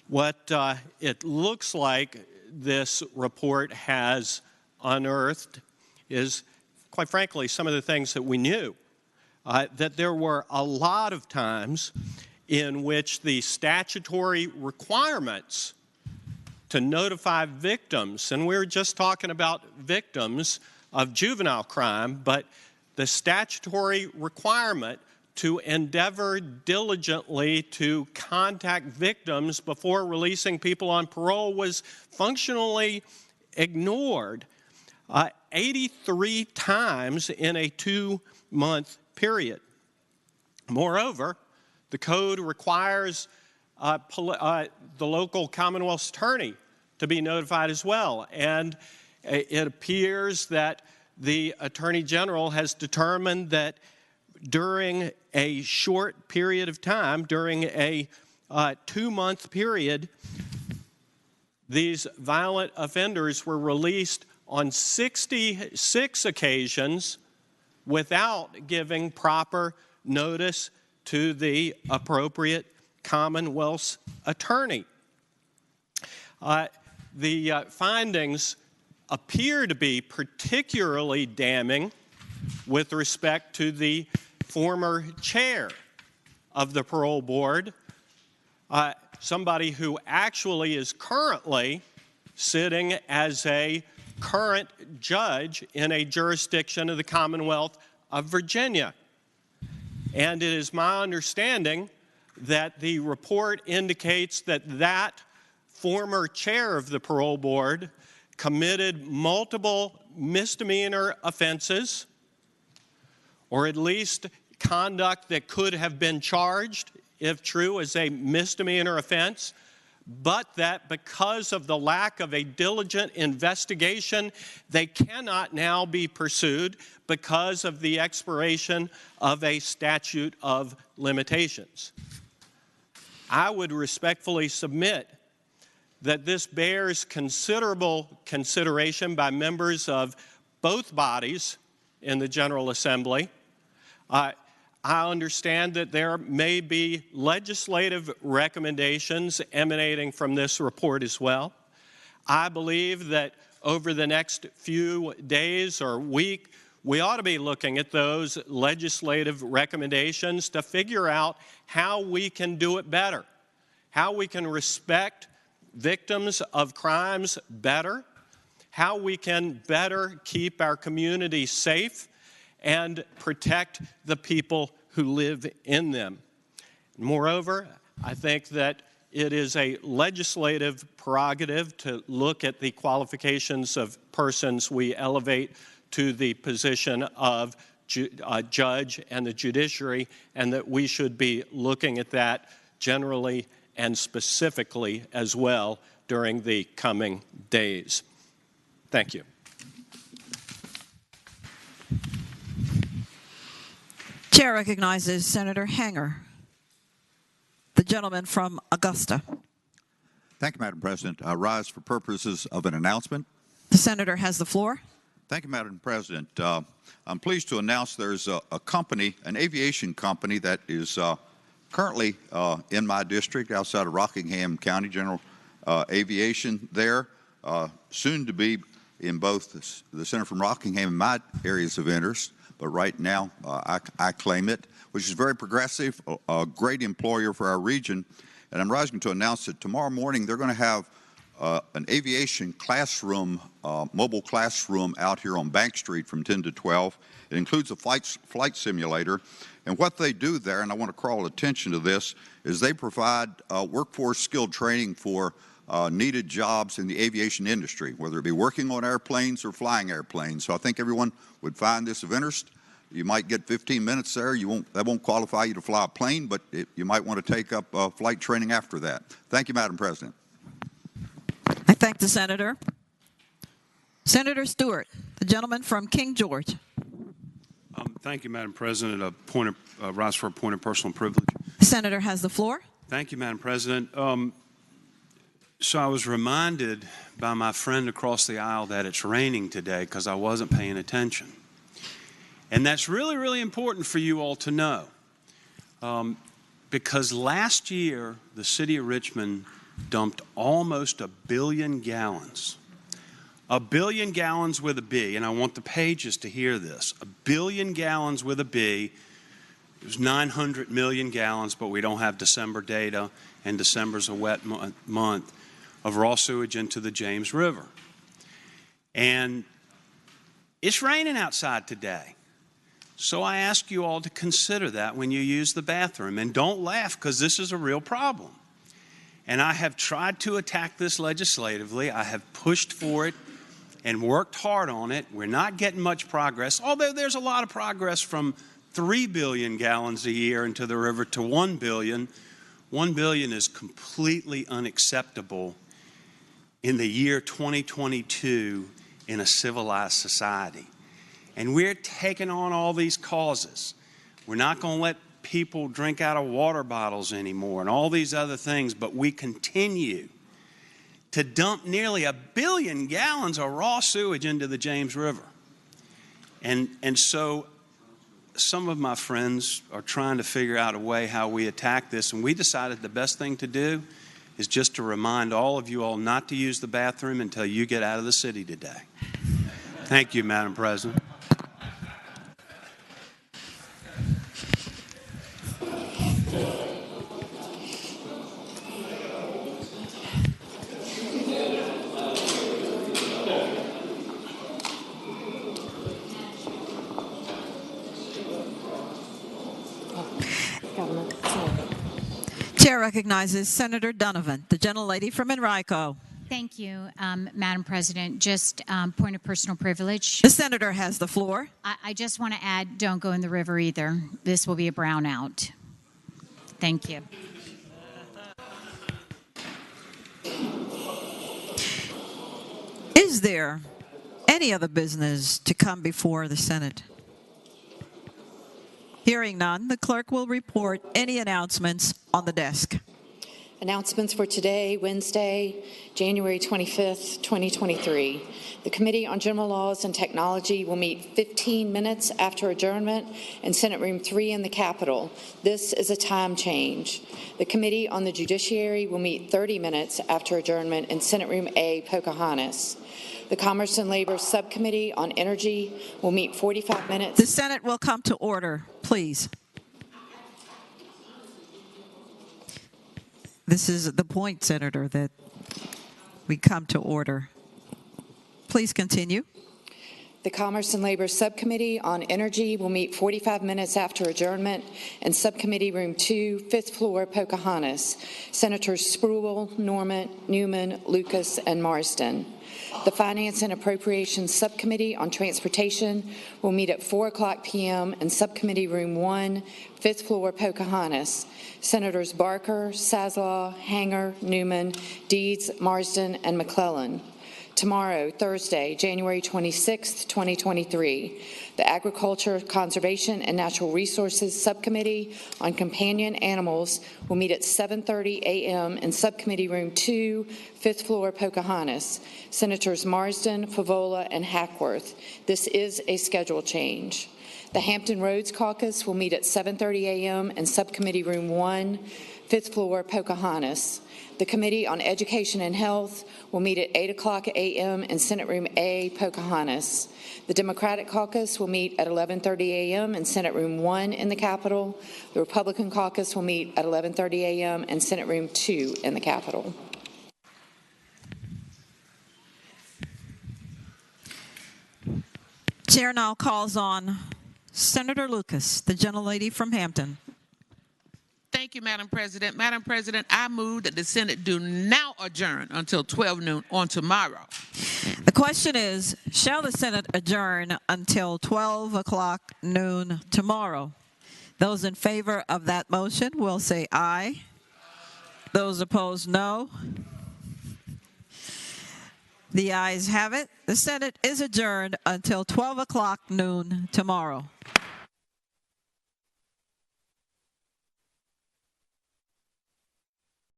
What it looks like this report has unearthed is, quite frankly, some of the things that we knew. that there were a lot of times in which the statutory requirements to notify victims, and we're just talking about victims of juvenile crime, but the statutory requirement to endeavor diligently to contact victims before releasing people on parole was functionally ignored 83 times in a 2-month period. Moreover, the code requires the local Commonwealth attorney to be notified as well, and it appears that the Attorney General has determined that during a short period of time, during a 2-month period, these violent offenders were released on 66 occasions without giving proper notice to the appropriate Commonwealth's attorney. The findings appear to be particularly damning with respect to the former chair of the parole board, somebody who actually is currently sitting as a current judge in a jurisdiction of the Commonwealth of Virginia. And it is my understanding that the report indicates that that former chair of the parole board committed multiple misdemeanor offenses, or at least conduct that could have been charged, if true, as a misdemeanor offense, but that because of the lack of a diligent investigation, they cannot now be pursued because of the expiration of a statute of limitations. I would respectfully submit that this bears considerable consideration by members of both bodies in the General Assembly. I understand that there may be legislative recommendations emanating from this report as well. I believe that over the next few days or week, we ought to be looking at those legislative recommendations to figure out how we can do it better, how we can respect victims of crimes better, how we can better keep our communities safe and protect the people who live in them. Moreover, I think that it is a legislative prerogative to look at the qualifications of persons we elevate to the position of judge and the judiciary, and that we should be looking at that generally and specifically as well during the coming days. Thank you. Chair recognizes Senator Hanger, the gentleman from Augusta. Thank you, Madam President. I rise for purposes of an announcement. The senator has the floor. Thank you, Madam President. I'm pleased to announce there's a company, an aviation company that is currently in my district outside of Rockingham County, General Aviation there, soon to be in both the Center from Rockingham and my areas of interest. But right now, I claim it, which is very progressive, a great employer for our region. And I'm rising to announce that tomorrow morning they're going to have an aviation classroom, mobile classroom out here on Bank Street from 10 to 12. It includes a flight simulator. And what they do there, and I want to call attention to this, is they provide workforce skilled training for needed jobs in the aviation industry, whether it be working on airplanes or flying airplanes. So I think everyone would find this of interest. You might get 15 minutes there. That won't qualify you to fly a plane, but you might want to take up flight training after that. Thank you, Madam President. I thank the senator. Senator Stewart, the gentleman from King George. Thank you, Madam President. Rise for a point of personal privilege. The senator has the floor. Thank you, Madam President. So I was reminded by my friend across the aisle that it's raining today because I wasn't paying attention. And that's really, really important for you all to know. Because last year, the city of Richmond dumped almost 1 billion gallons. 1 billion gallons with a B, and I want the pages to hear this. 1 billion gallons with a B It was 900 million gallons, but we don't have December data, and December's a wet month, of raw sewage into the James River. And it's raining outside today. So I ask you all to consider that when you use the bathroom. And don't laugh, because this is a real problem. And I have tried to attack this legislatively. I have pushed for it and worked hard on it. We're not getting much progress, although there's a lot of progress from 3 billion gallons a year into the river to 1 billion. 1 billion is completely unacceptable in the year 2022 in a civilized society. And we're taking on all these causes. We're not going to let people drink out of water bottles anymore and all these other things, but we continue to dump nearly 1 billion gallons of raw sewage into the James River. And so some of my friends are trying to figure out a way how we attack this, and we decided the best thing to do is just to remind all of you all not to use the bathroom until you get out of the city today. Thank you, Madam President. Chair recognizes Senator Donovan, the gentlelady from Enrico. Thank you, Madam President. Just point of personal privilege. The senator has the floor. I just want to add, don't go in the river either. This will be a brownout. Thank you. Is there any other business to come before the Senate? Hearing none, the clerk will report any announcements on the desk. Announcements for today, Wednesday, January 25th, 2023. The Committee on General Laws and Technology will meet 15 minutes after adjournment in Senate Room 3 in the Capitol. This is a time change. The Committee on the Judiciary will meet 30 minutes after adjournment in Senate Room A, Pocahontas. The Commerce and Labor Subcommittee on Energy will meet 45 minutes. The Senate will come to order, please. This is the point, Senator, that we come to order. Please continue. The Commerce and Labor Subcommittee on Energy will meet 45 minutes after adjournment in Subcommittee Room 2, 5th floor, Pocahontas. Senators Spruill, Norman, Newman, Lucas, and Marsden. The Finance and Appropriations Subcommittee on Transportation will meet at 4:00 p.m. in Subcommittee Room 1, 5th floor, Pocahontas. Senators Barker, Saslaw, Hanger, Newman, Deeds, Marsden, and McClellan. Tomorrow, Thursday, January 26, 2023, the Agriculture, Conservation, and Natural Resources Subcommittee on Companion Animals will meet at 7:30 a.m. in Subcommittee Room 2, 5th floor, Pocahontas. Senators Marsden, Favola, and Hackworth. This is a schedule change. The Hampton Roads Caucus will meet at 7:30 a.m. in Subcommittee Room 1, 5th floor, Pocahontas. The Committee on Education and Health will meet at 8:00 a.m. in Senate Room A, Pocahontas. The Democratic Caucus will meet at 11:30 a.m. in Senate Room 1 in the Capitol. The Republican Caucus will meet at 11:30 a.m. in Senate Room 2 in the Capitol. Chair now calls on Senator Lucas, the gentlelady from Hampton. Thank you, Madam President. Madam President, I move that the Senate do now adjourn until 12 noon on tomorrow. The question is, shall the Senate adjourn until 12 o'clock noon tomorrow? Those in favor of that motion will say aye. Those opposed, no. The ayes have it. The Senate is adjourned until 12 o'clock noon tomorrow.